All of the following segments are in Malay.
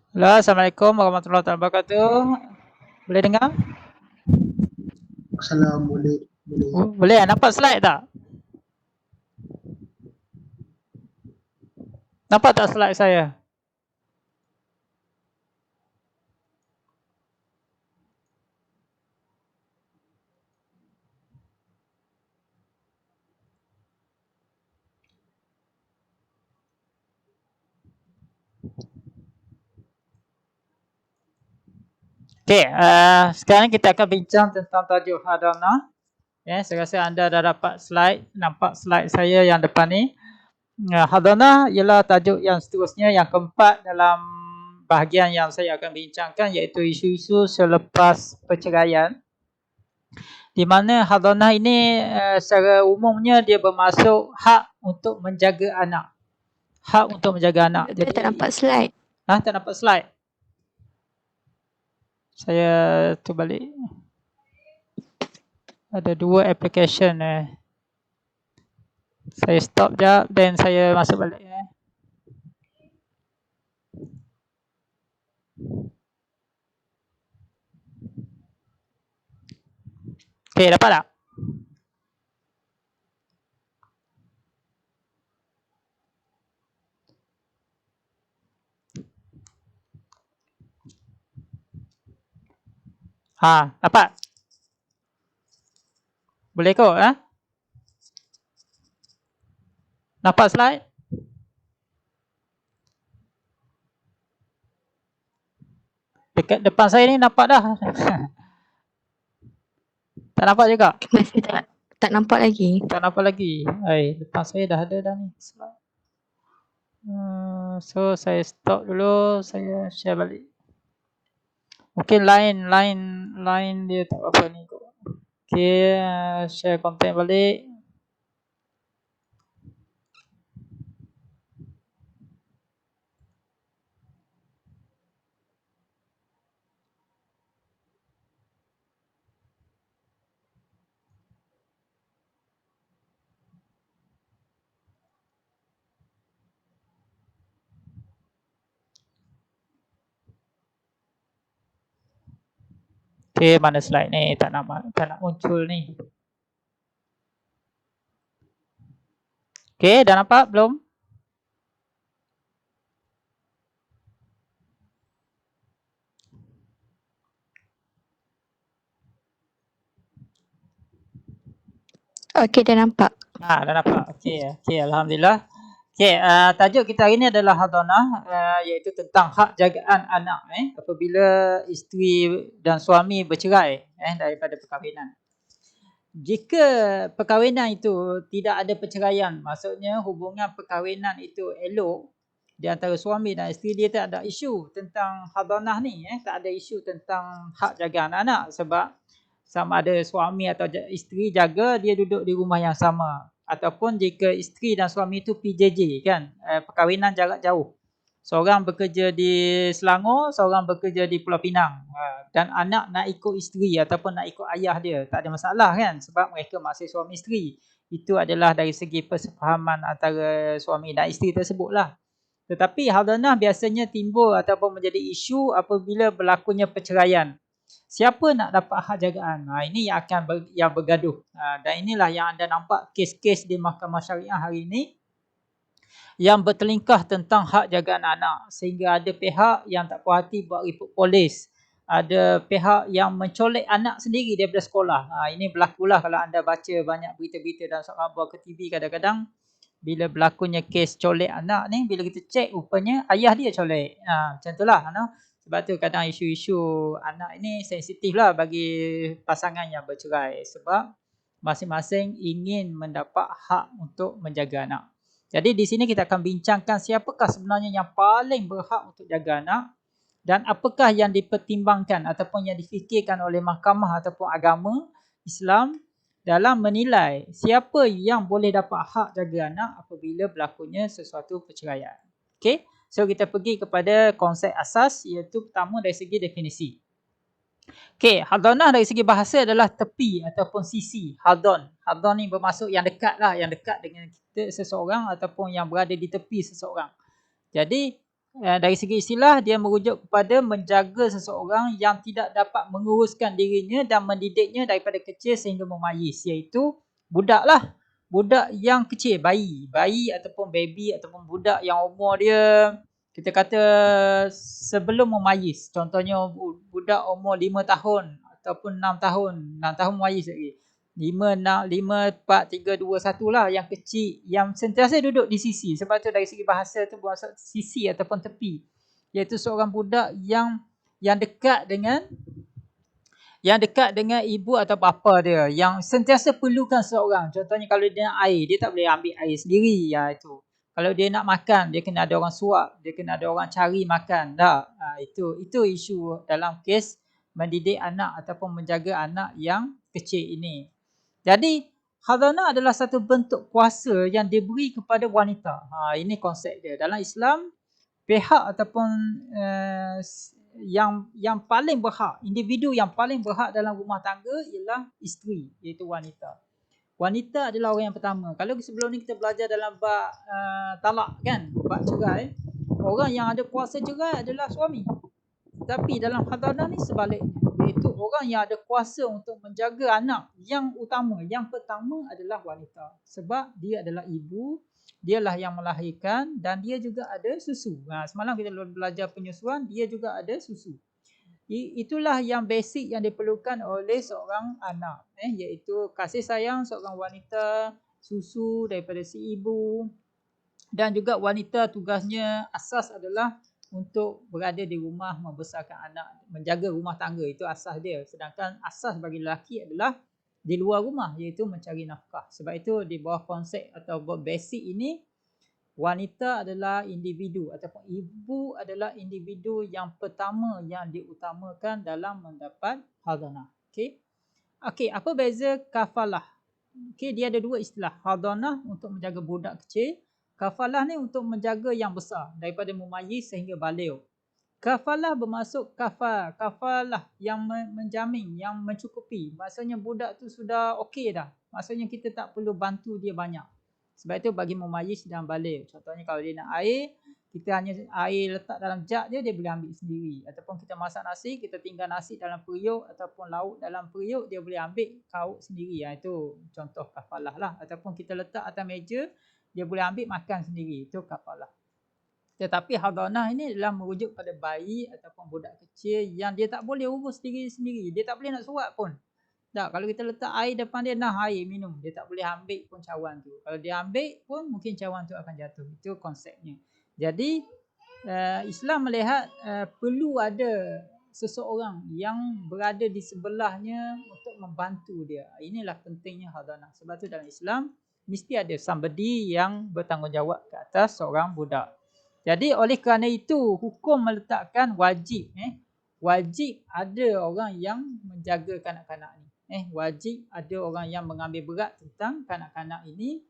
Halo, Assalamualaikum warahmatullahi wabarakatuh. Boleh dengar? Salam boleh boleh. Boleh, nampak slide tak? Nampak tak slide saya? Okey, sekarang kita akan bincang tentang tajuk hadanah. Saya rasa anda dah dapat slide, nampak slide saya yang depan ni. Hadanah ialah tajuk yang seterusnya, yang keempat dalam bahagian yang saya akan bincangkan, iaitu isu-isu selepas perceraian. Di mana hadanah ini secara umumnya dia bermaksud hak untuk menjaga anak. Hak untuk menjaga anak. Doktor tak nampak slide. Tak nampak slide. Saya tu balik. Ada dua application Saya stop jap then saya masuk balik Okey, dapat tak? Dapat. Boleh kot Nampak slide? Dekat depan saya ni nampak dah. Tak nampak juga? Masih tak nampak lagi. Tak nampak lagi. Depan saya dah ada dah ni slide. So saya stop dulu, saya share balik. Mungkin line dia tak apa ni kot. Okey, share content balik. Okey, mana slide ni? Tak nak muncul ni. Okey, dah nampak belum? Okey, dah nampak. Dah nampak. Okey, alhamdulillah. Okey, tajuk kita hari ni adalah hadanah, iaitu tentang hak jagaan anak apabila isteri dan suami bercerai daripada perkahwinan. Jika perkahwinan itu tidak ada perceraian, maksudnya hubungan perkahwinan itu elok di antara suami dan isteri, dia tak ada isu tentang hadanah ni, tak ada isu tentang hak jaga anak-anak, sebab sama ada suami atau isteri jaga, dia duduk di rumah yang sama. Ataupun jika isteri dan suami itu PJJ kan, perkahwinan jarak jauh. Seorang bekerja di Selangor, seorang bekerja di Pulau Pinang, dan anak nak ikut isteri ataupun nak ikut ayah dia, tak ada masalah kan, sebab mereka masih suami isteri. Itu adalah dari segi persefahaman antara suami dan isteri tersebutlah. Tetapi hadanah biasanya timbul ataupun menjadi isu apabila berlakunya perceraian. Siapa nak dapat hak jagaan? Ini yang akan yang bergaduh. Dan inilah yang anda nampak kes-kes di Mahkamah Syariah hari ini yang bertelingkah tentang hak jagaan anak, sehingga ada pihak yang tak puas hati buat report polis, ada pihak yang mencolek anak sendiri daripada sekolah. Ini berlakulah kalau anda baca banyak berita-berita dalam surat khabar ke TV, kadang-kadang bila berlakunya kes colek anak ni, bila kita cek rupanya ayah dia colek. Macam itulah. Sebab tu kadang isu-isu anak ini sensitif lah bagi pasangan yang bercerai, sebab masing-masing ingin mendapat hak untuk menjaga anak. Jadi di sini kita akan bincangkan siapakah sebenarnya yang paling berhak untuk jaga anak, dan apakah yang dipertimbangkan ataupun yang difikirkan oleh mahkamah ataupun agama Islam dalam menilai siapa yang boleh dapat hak jaga anak apabila berlakunya sesuatu perceraian. Okey, so kita pergi kepada konsep asas, iaitu pertama dari segi definisi. Okey, hadanah dari segi bahasa adalah tepi ataupun sisi. Hadan ni bermaksud yang dekat lah, yang dekat dengan kita seseorang ataupun yang berada di tepi seseorang. Jadi dari segi istilah dia merujuk kepada menjaga seseorang yang tidak dapat menguruskan dirinya dan mendidiknya daripada kecil sehingga memayis, iaitu budak lah. Budak yang kecil, bayi ataupun baby ataupun budak yang umur dia kita kata sebelum memayis. Contohnya budak umur 5 tahun ataupun 6 tahun. 6 tahun memayis lagi. 5, 6, 5, 4, 3, 2, 1 lah yang kecil. Yang sentiasa duduk di sisi. Sebab tu dari segi bahasa tu bermaksud sisi ataupun tepi. Iaitu seorang budak yang dekat dengan ibu atau bapa dia. Yang sentiasa perlukan seorang. Contohnya kalau dia nak air, dia tak boleh ambil air sendiri. Ya, itu. Kalau dia nak makan, dia kena ada orang suap. Dia kena ada orang cari makan. Tak? Itu isu dalam kes mendidik anak ataupun menjaga anak yang kecil ini. Jadi khazanah adalah satu bentuk kuasa yang diberi kepada wanita. Ini konsep dia. Dalam Islam, pihak ataupun yang paling berhak, individu yang paling berhak dalam rumah tangga ialah isteri, iaitu wanita. Wanita adalah orang yang pertama. Kalau sebelum ni kita belajar dalam bab talak kan, bab cerai, orang yang ada kuasa cerai adalah suami. Tapi dalam khazanah ni sebaliknya, iaitu orang yang ada kuasa untuk menjaga anak yang utama, yang pertama adalah wanita. Sebab dia adalah ibu, dialah yang melahirkan dan dia juga ada susu. Semalam kita belajar penyusuan, dia juga ada susu. Itulah yang basic yang diperlukan oleh seorang anak, iaitu kasih sayang seorang wanita, susu daripada si ibu, dan juga wanita tugasnya asas adalah untuk berada di rumah membesarkan anak, menjaga rumah tangga, itu asas dia. Sedangkan asas bagi lelaki adalah di luar rumah, iaitu mencari nafkah. Sebab itu di bawah konsep atau bawah basic ini, wanita adalah individu ataupun ibu adalah individu yang pertama yang diutamakan dalam mendapat khazanah. Okey, apa beza kafalah? Okey, dia ada dua istilah. Khazanah untuk menjaga budak kecil. Kafalah ni untuk menjaga yang besar daripada memayis sehingga baligh. Kafalah bermaksud kafalah yang menjamin, yang mencukupi. Maksudnya budak tu sudah okey dah. Maksudnya kita tak perlu bantu dia banyak. Sebab itu bagi memayis dan baligh. Contohnya kalau dia nak air, kita hanya air letak dalam jug dia boleh ambil sendiri. Ataupun kita masak nasi, kita tinggal nasi dalam periuk ataupun lauk dalam periuk, dia boleh ambil kaut sendiri. Itu contoh kafalah lah. Ataupun kita letak atas meja, dia boleh ambil makan sendiri. Itu kafalah. Tetapi khazanah ini adalah merujuk pada bayi ataupun budak kecil yang dia tak boleh urus diri sendiri. Dia tak boleh nak suap pun. Tak, kalau kita letak air depan dia, nah air minum. Dia tak boleh ambil pun cawan tu. Kalau dia ambil pun mungkin cawan tu akan jatuh. Itu konsepnya. Jadi Islam melihat perlu ada seseorang yang berada di sebelahnya untuk membantu dia. Inilah pentingnya khazanah. Sebab tu dalam Islam mesti ada somebody yang bertanggungjawab ke atas seorang budak. Jadi oleh kerana itu hukum meletakkan wajib wajib ada orang yang menjaga kanak-kanak ni. Wajib ada orang yang mengambil berat tentang kanak-kanak ini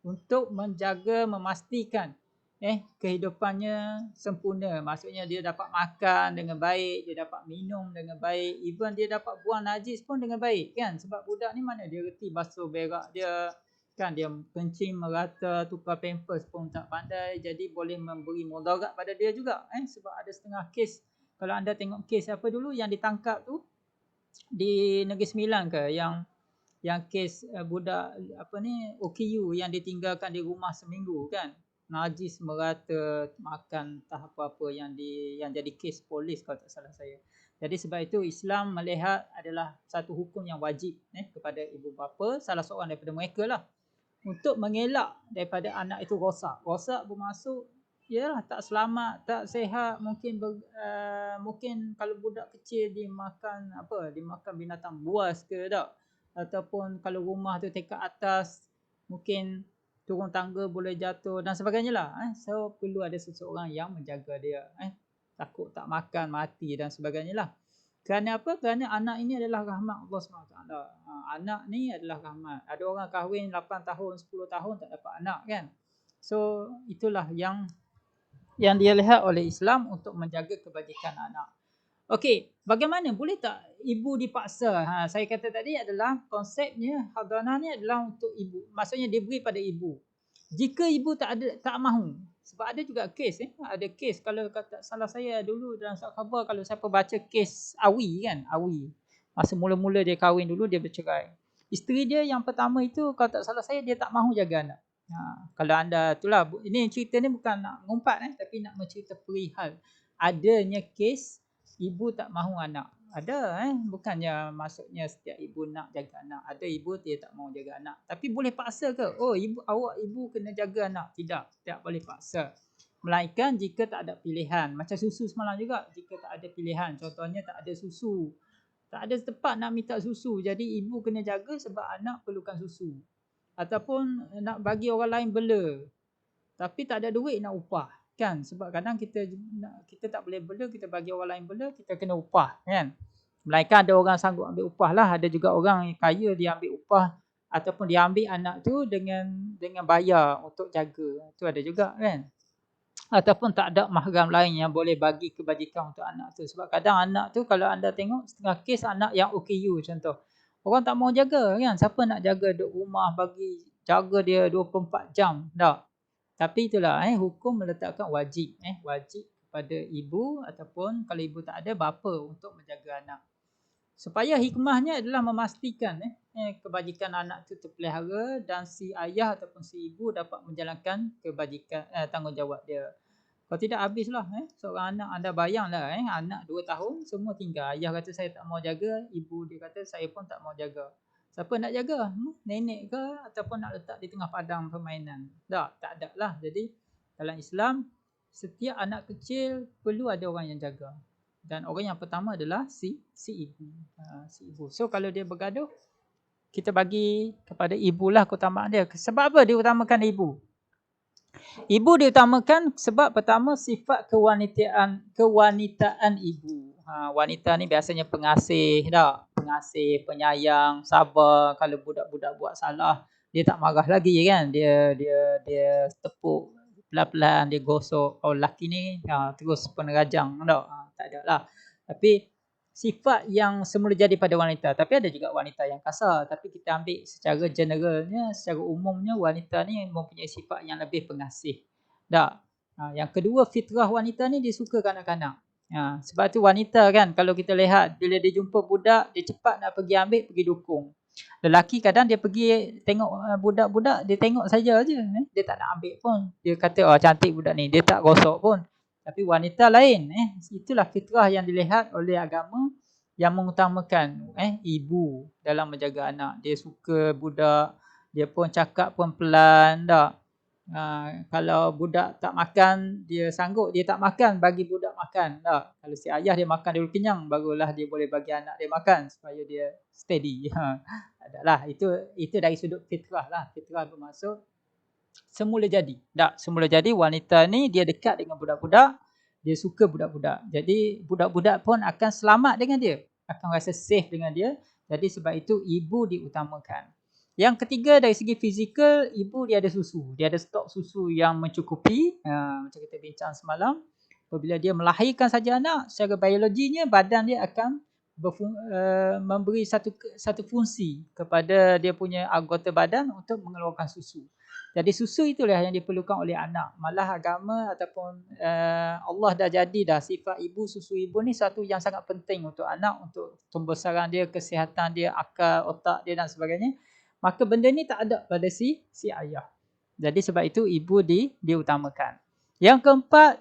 untuk menjaga, memastikan kehidupannya sempurna. Maksudnya dia dapat makan dengan baik, dia dapat minum dengan baik, even dia dapat buang najis pun dengan baik kan. Sebab budak ni mana dia reti basuh berak dia kan, dia kencing merata, tukar pampers pun tak pandai, jadi boleh memberi mudarat pada dia juga. Sebab ada setengah kes, kalau anda tengok kes apa dulu yang ditangkap tu di Negeri Sembilan ke, yang kes budak apa ni OKU yang ditinggalkan di rumah seminggu kan, najis merata, makan entah apa-apa yang jadi kes polis kalau tak salah saya. Jadi sebab itu Islam melihat adalah satu hukum yang wajib kepada ibu bapa, salah seorang daripada mereka lah, untuk mengelak daripada anak itu rosak. Rosak bermaksud yalah tak selamat, tak sihat, mungkin mungkin kalau budak kecil dimakan binatang buas ke tak, ataupun kalau rumah tu tingkat atas mungkin turun tangga boleh jatuh dan sebagainya lah. So perlu ada seseorang yang menjaga dia, takut tak makan mati dan sebagainya lah. Kerana apa? Kerana anak ini adalah rahmat Allah SWT. Anak ni adalah rahmat. Ada orang kahwin 8 tahun, 10 tahun tak dapat anak kan. So itulah yang dia lihat oleh Islam untuk menjaga kebajikan anak. Okey, bagaimana? Boleh tak ibu dipaksa? Saya kata tadi adalah konsepnya khazanah ni adalah untuk ibu. Maksudnya diberi pada ibu. Jika ibu tak mahu, Sebab ada juga kes ada kes kalau tak salah saya dulu dalam surat khabar, kalau siapa baca kes Awi kan, Awi. Masa mula-mula dia kahwin dulu dia bercerai. Isteri dia yang pertama itu kalau tak salah saya dia tak mahu jaga anak. Kalau anda itulah ini cerita ni bukan nak ngumpat tapi nak mencerita perihal adanya kes ibu tak mahu anak. Ada bukannya maksudnya setiap ibu nak jaga anak. Ada ibu dia tak mahu jaga anak. Tapi boleh paksa ke? Oh, ibu kena jaga anak. Tidak, tak boleh paksa. Melainkan jika tak ada pilihan. Macam susu semalam juga, jika tak ada pilihan. Contohnya tak ada susu. Tak ada tempat nak minta susu. Jadi ibu kena jaga sebab anak perlukan susu. Ataupun nak bagi orang lain bela. Tapi tak ada duit nak upah. Kan, sebab kadang kita tak boleh bela, kita bagi orang lain bela, kita kena upah kan. Melainkan ada orang sanggup ambil upah lah. Ada juga orang yang kaya dia ambil upah ataupun dia ambil anak tu dengan bayar untuk jaga. Itu ada juga kan. Ataupun tak ada mahram lain yang boleh bagi kebajikan untuk anak tu. Sebab kadang anak tu kalau anda tengok setengah kes anak yang OKU contoh. Orang tak mau jaga kan. Siapa nak jaga duduk rumah bagi jaga dia 24 jam. Tak. Tapi itulah hukum meletakkan wajib wajib kepada ibu ataupun kalau ibu tak ada bapa untuk menjaga anak. Supaya hikmahnya adalah memastikan kebajikan anak itu terpelihara dan si ayah ataupun si ibu dapat menjalankan kebajikan tanggungjawab dia. Kalau tidak habislah seorang anak, anda bayanglah anak 2 tahun semua tinggal. Ayah kata saya tak mau jaga, ibu dia kata saya pun tak mau jaga. Siapa nak jaga? Nenek ke ataupun nak letak di tengah padang permainan? Tak ada lah. Jadi dalam Islam setiap anak kecil perlu ada orang yang jaga. Dan orang yang pertama adalah si ibu. Si ibu. So kalau dia bergaduh, kita bagi kepada ibulah keutamaan dia. Sebab apa dia utamakan ibu? Ibu diutamakan sebab pertama sifat kewanitaan ibu. Wanita ni biasanya pengasih, pengasih, penyayang, sabar. Kalau budak-budak buat salah, dia tak marah lagi kan. Dia tepuk pelan-pelan, dia gosok. Kalau lelaki ni terus penerajang, tak ada lah. Tapi sifat yang semula jadi pada wanita. Tapi ada juga wanita yang kasar. Tapi kita ambil secara generalnya, secara umumnya wanita ni mempunyai sifat yang lebih pengasih. Yang kedua, fitrah wanita ni dia suka kanak-kanak. Sebab tu wanita kan kalau kita lihat bila dia jumpa budak, dia cepat nak pergi ambil, pergi dukung. Lelaki kadang dia pergi tengok budak-budak, dia tengok saja je. Dia tak nak ambil pun. Dia kata cantik budak ni, dia tak gosok pun. Tapi wanita lain, itulah fitrah yang dilihat oleh agama yang mengutamakan ibu dalam menjaga anak. Dia suka budak, dia pun cakap pun pelan, tak. Kalau budak tak makan, dia sanggup dia tak makan, bagi budak makan, tak. Kalau si ayah dia makan dulu kenyang, barulah dia boleh bagi anak dia makan supaya dia steady. Adalah itu dari sudut fitrah lah. Fitrah bermaksud semula jadi. Tak, semula jadi wanita ni dia dekat dengan budak-budak, dia suka budak-budak. Jadi budak-budak pun akan selamat dengan dia, akan rasa safe dengan dia. Jadi sebab itu ibu diutamakan. Yang ketiga dari segi fizikal, ibu dia ada susu. Dia ada stok susu yang mencukupi. Macam kita bincang semalam, apabila dia melahirkan saja anak, secara biologinya badan dia akan memberi satu fungsi kepada dia punya anggota badan untuk mengeluarkan susu. Jadi susu itulah yang diperlukan oleh anak. Malah agama ataupun Allah dah jadi sifat ibu, susu ibu ni satu yang sangat penting untuk anak, untuk pembesaran dia, kesihatan dia, akal, otak dia dan sebagainya. Maka benda ni tak ada pada si ayah. Jadi sebab itu ibu diutamakan. Yang keempat,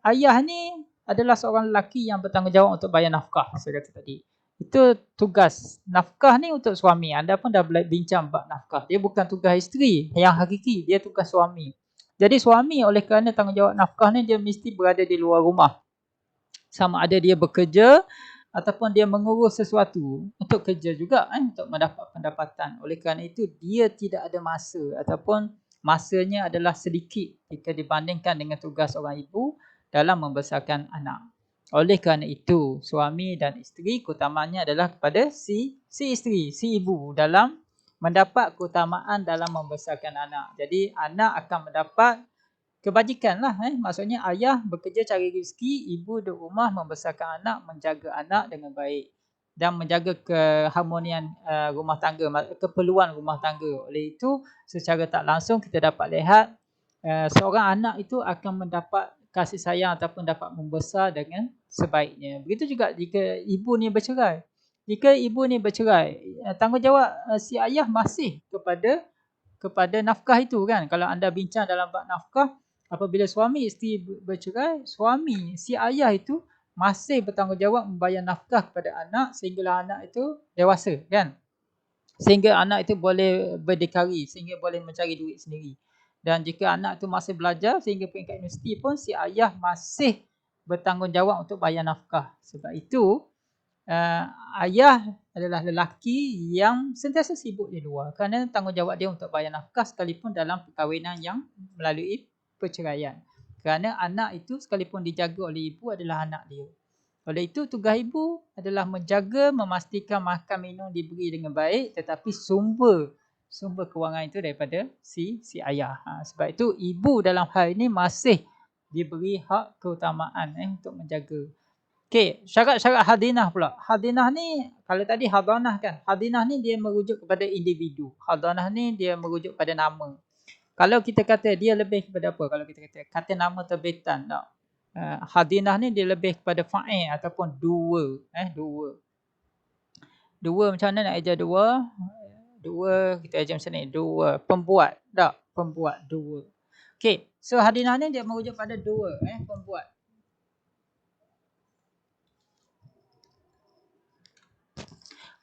ayah ni adalah seorang lelaki yang bertanggungjawab untuk bayar nafkah. Saya kata tadi. Itu tugas. Nafkah ni untuk suami. Anda pun dah bincang bab nafkah. Dia bukan tugas isteri yang hakiki. Dia tugas suami. Jadi suami oleh kerana tanggungjawab nafkah ni dia mesti berada di luar rumah. Sama ada dia bekerja ataupun dia mengurus sesuatu untuk kerja juga untuk mendapat pendapatan. Oleh kerana itu dia tidak ada masa ataupun masanya adalah sedikit jika dibandingkan dengan tugas orang ibu dalam membesarkan anak. Oleh kerana itu suami dan isteri keutamanya adalah kepada si isteri, si ibu dalam mendapat keutamaan dalam membesarkan anak. Jadi anak akan mendapat kebajikan lah. Maksudnya ayah bekerja cari rezeki, ibu di rumah membesarkan anak, menjaga anak dengan baik dan menjaga keharmonian rumah tangga, keperluan rumah tangga. Oleh itu secara tak langsung kita dapat lihat seorang anak itu akan mendapat kasih sayang ataupun dapat membesar dengan sebaiknya. Begitu juga jika ibu ni bercerai. Jika ibu ni bercerai, tanggungjawab si ayah masih kepada nafkah itu kan. Kalau anda bincang dalam bab nafkah, apabila suami isteri bercerai, suami si ayah itu masih bertanggungjawab membayar nafkah kepada anak sehinggalah anak itu dewasa kan. Sehingga anak itu boleh berdikari, sehingga boleh mencari duit sendiri. Dan jika anak itu masih belajar sehingga peringkat universiti pun si ayah masih bertanggungjawab untuk bayar nafkah. Sebab itu ayah adalah lelaki yang sentiasa sibuk di luar kerana tanggungjawab dia untuk bayar nafkah sekalipun dalam perkahwinan yang melalui perceraian. Kerana anak itu sekalipun dijaga oleh ibu adalah anak dia. Oleh itu tugas ibu adalah menjaga, memastikan makan minum diberi dengan baik, tetapi sumber kewangan itu daripada si ayah. Sebab itu ibu dalam hal ini masih diberi hak keutamaan untuk menjaga. Okey, syarat-syarat hadinah pula. Hadinah ni kalau tadi hadanah kan. Hadinah ni dia merujuk kepada individu. Hadanah ni dia merujuk pada nama. Kalau kita kata dia lebih kepada apa? Kalau kita kata nama terbitan tak? Hadinah ni dia lebih kepada fa'il ataupun dua. Dua macam mana nak eja dua? Dua kita eja macam ni. Dua. Pembuat tak? Pembuat dua. Okey. So hadinah ni dia merujuk pada dua. Pembuat.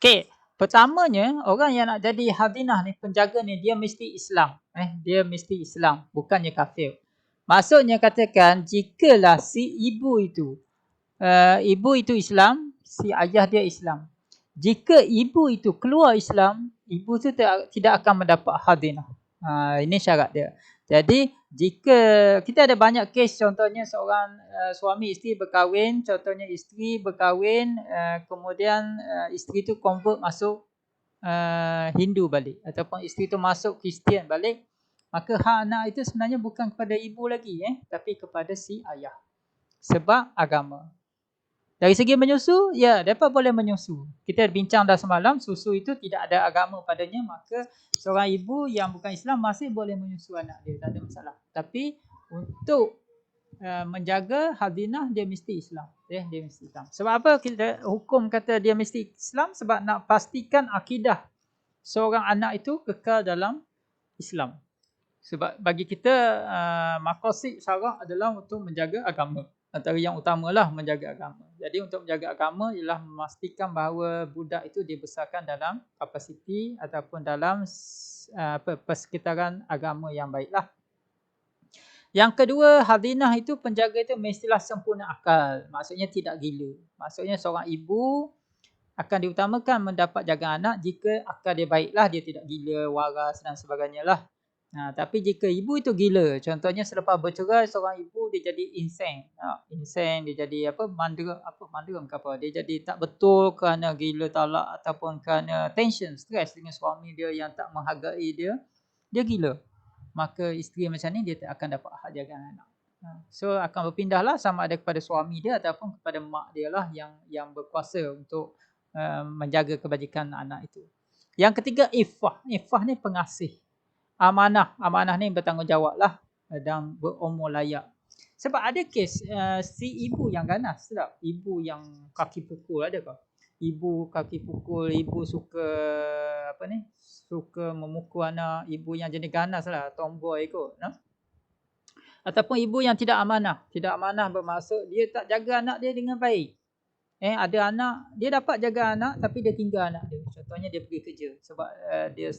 Okey. Pertamanya, orang yang nak jadi hadinah ni, penjaga ni, dia mesti Islam. Dia mesti Islam, bukannya kafir. Maksudnya katakan, jikalah si ibu itu Islam, si ayah dia Islam. Jika ibu itu keluar Islam, ibu tu tidak akan mendapat hadinah. Ini syarat dia. Jadi, jika kita ada banyak kes, contohnya seorang suami isteri berkahwin, contohnya isteri berkahwin, kemudian isteri tu convert masuk Hindu balik ataupun isteri tu masuk Kristian balik, maka hak anak itu sebenarnya bukan kepada ibu lagi tapi kepada si ayah. Sebab agama. Dari segi menyusu, ya, mereka boleh menyusu. Kita bincang dah semalam, susu itu tidak ada agama padanya, maka seorang ibu yang bukan Islam masih boleh menyusu anak dia, tak ada masalah. Tapi untuk menjaga hadinah, dia mesti Islam. Dia mesti Islam. Sebab apa kita hukum kata dia mesti Islam? Sebab nak pastikan akidah seorang anak itu kekal dalam Islam. Sebab bagi kita maqasid syarak adalah untuk menjaga agama. Antara yang utamalah menjaga agama. Jadi untuk menjaga agama ialah memastikan bahawa budak itu dibesarkan dalam kapasiti ataupun dalam persekitaran agama yang baiklah. Yang kedua, hadinah itu penjaga itu mestilah sempurna akal. Maksudnya tidak gila. Maksudnya seorang ibu akan diutamakan mendapat jaga anak jika akal dia baiklah, dia tidak gila, waras dan sebagainya lah. Tapi jika ibu itu gila, contohnya selepas bercerai seorang ibu dia jadi insane. Insane, dia jadi mandram ke apa. Dia jadi tak betul kerana gila talak ataupun kerana tension, stres dengan suami dia yang tak menghargai dia. Dia gila. Maka isteri macam ni dia tak akan dapat hak jaga anak. So akan berpindahlah sama ada kepada suami dia ataupun kepada mak dia lah yang berkuasa untuk menjaga kebajikan anak itu. Yang ketiga, iffah. Iffah ni pengasih. Amanah ni bertanggungjawab lah dan berumur layak. Sebab ada kes si ibu yang ganas, tak? Ibu yang kaki pukul ada ke? Ibu kaki pukul, ibu suka suka memukul anak, ibu yang jenis ganas lah, tomboy kot. Ataupun ibu yang tidak amanah. Tidak amanah bermaksud dia tak jaga anak dia dengan baik. Ada anak, dia dapat jaga anak tapi dia tinggal anak dia. Contohnya dia pergi kerja sebab dia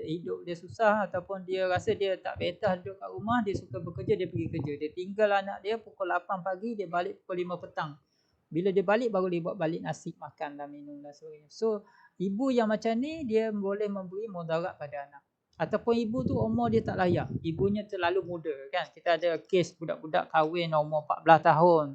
hidup dia susah ataupun dia rasa dia tak betah duduk kat rumah, dia suka bekerja, dia pergi kerja. Dia tinggal anak dia pukul 8 pagi, dia balik pukul 5 petang. Bila dia balik baru dia buat balik nasi, makan dan minum dan sebagainya. So, ibu yang macam ni dia boleh memberi mudarat pada anak. Ataupun ibu tu umur dia tak layak, ibunya terlalu muda kan. Kita ada kes budak-budak kahwin umur 14 tahun,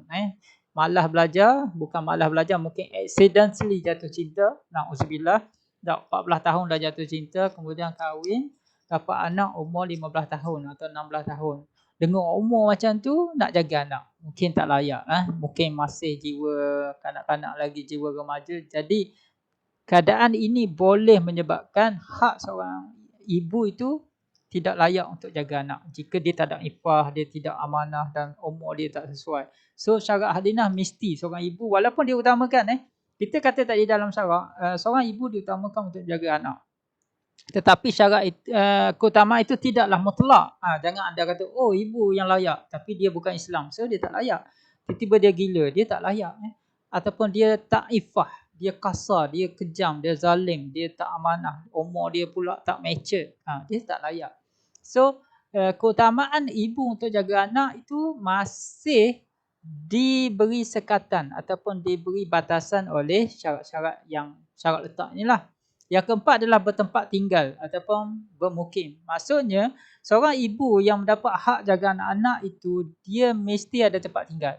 malah belajar, bukan malah belajar, mungkin accidentally jatuh cinta, na'udzubillah, dah 14 tahun dah jatuh cinta, kemudian kahwin, dapat anak umur 15 tahun atau 16 tahun. Dengan umur macam tu, nak jaga anak, mungkin tak layak, mungkin masih jiwa kanak-kanak lagi, jiwa remaja. Jadi, keadaan ini boleh menyebabkan hak seorang ibu itu tidak layak untuk jaga anak jika dia tak ada ifah, dia tidak amanah dan umur dia tak sesuai. So syarat hadinah mesti seorang ibu walaupun dia utamakan kita kata tadi dalam syarat seorang ibu diutamakan untuk jaga anak. Tetapi syarat keutamaan itu tidaklah mutlak. Jangan anda kata oh ibu yang layak tapi dia bukan Islam. So dia tak layak. Tiba-tiba dia gila, dia tak layak ataupun dia tak ifah, dia kasar, dia kejam, dia zalim, dia tak amanah, umur dia pula tak mature. Dia tak layak. So keutamaan ibu untuk jaga anak itu masih diberi sekatan ataupun diberi batasan oleh syarat-syarat yang syarat letak inilah. Yang keempat adalah bertempat tinggal ataupun bermukim. Maksudnya seorang ibu yang mendapat hak jaga anak-anak itu dia mesti ada tempat tinggal.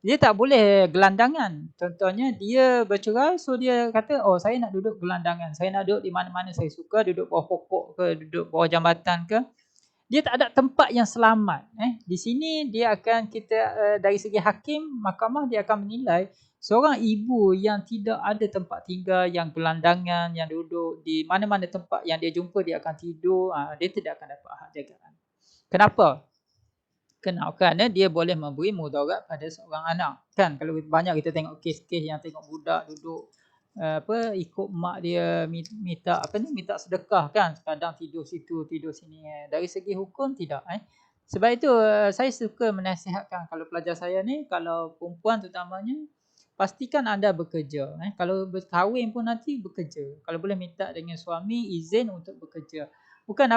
Dia tak boleh gelandangan. Contohnya dia bercerai, so dia kata oh saya nak duduk gelandangan, saya nak duduk di mana-mana saya suka, duduk bawah pokok ke, duduk bawah jambatan ke. Dia tak ada tempat yang selamat. Di sini dia akan dari segi hakim, mahkamah dia akan menilai seorang ibu yang tidak ada tempat tinggal, yang gelandangan, yang duduk di mana-mana tempat yang dia jumpa dia akan tidur, dia tidak akan dapat hak jagaan. Kenapa? Kerana dia boleh memberi mudarat pada seorang anak. Kan kalau banyak kita tengok kes-kes yang tengok budak duduk ikut mak dia minta sedekah kan, kadang tidur situ tidur sini. Dari segi hukum tidak sebab itu saya suka menasihatkan kalau pelajar saya ni, kalau perempuan terutamanya, pastikan anda bekerja kalau berkahwin pun nanti bekerja, kalau boleh minta dengan suami izin untuk bekerja. Bukan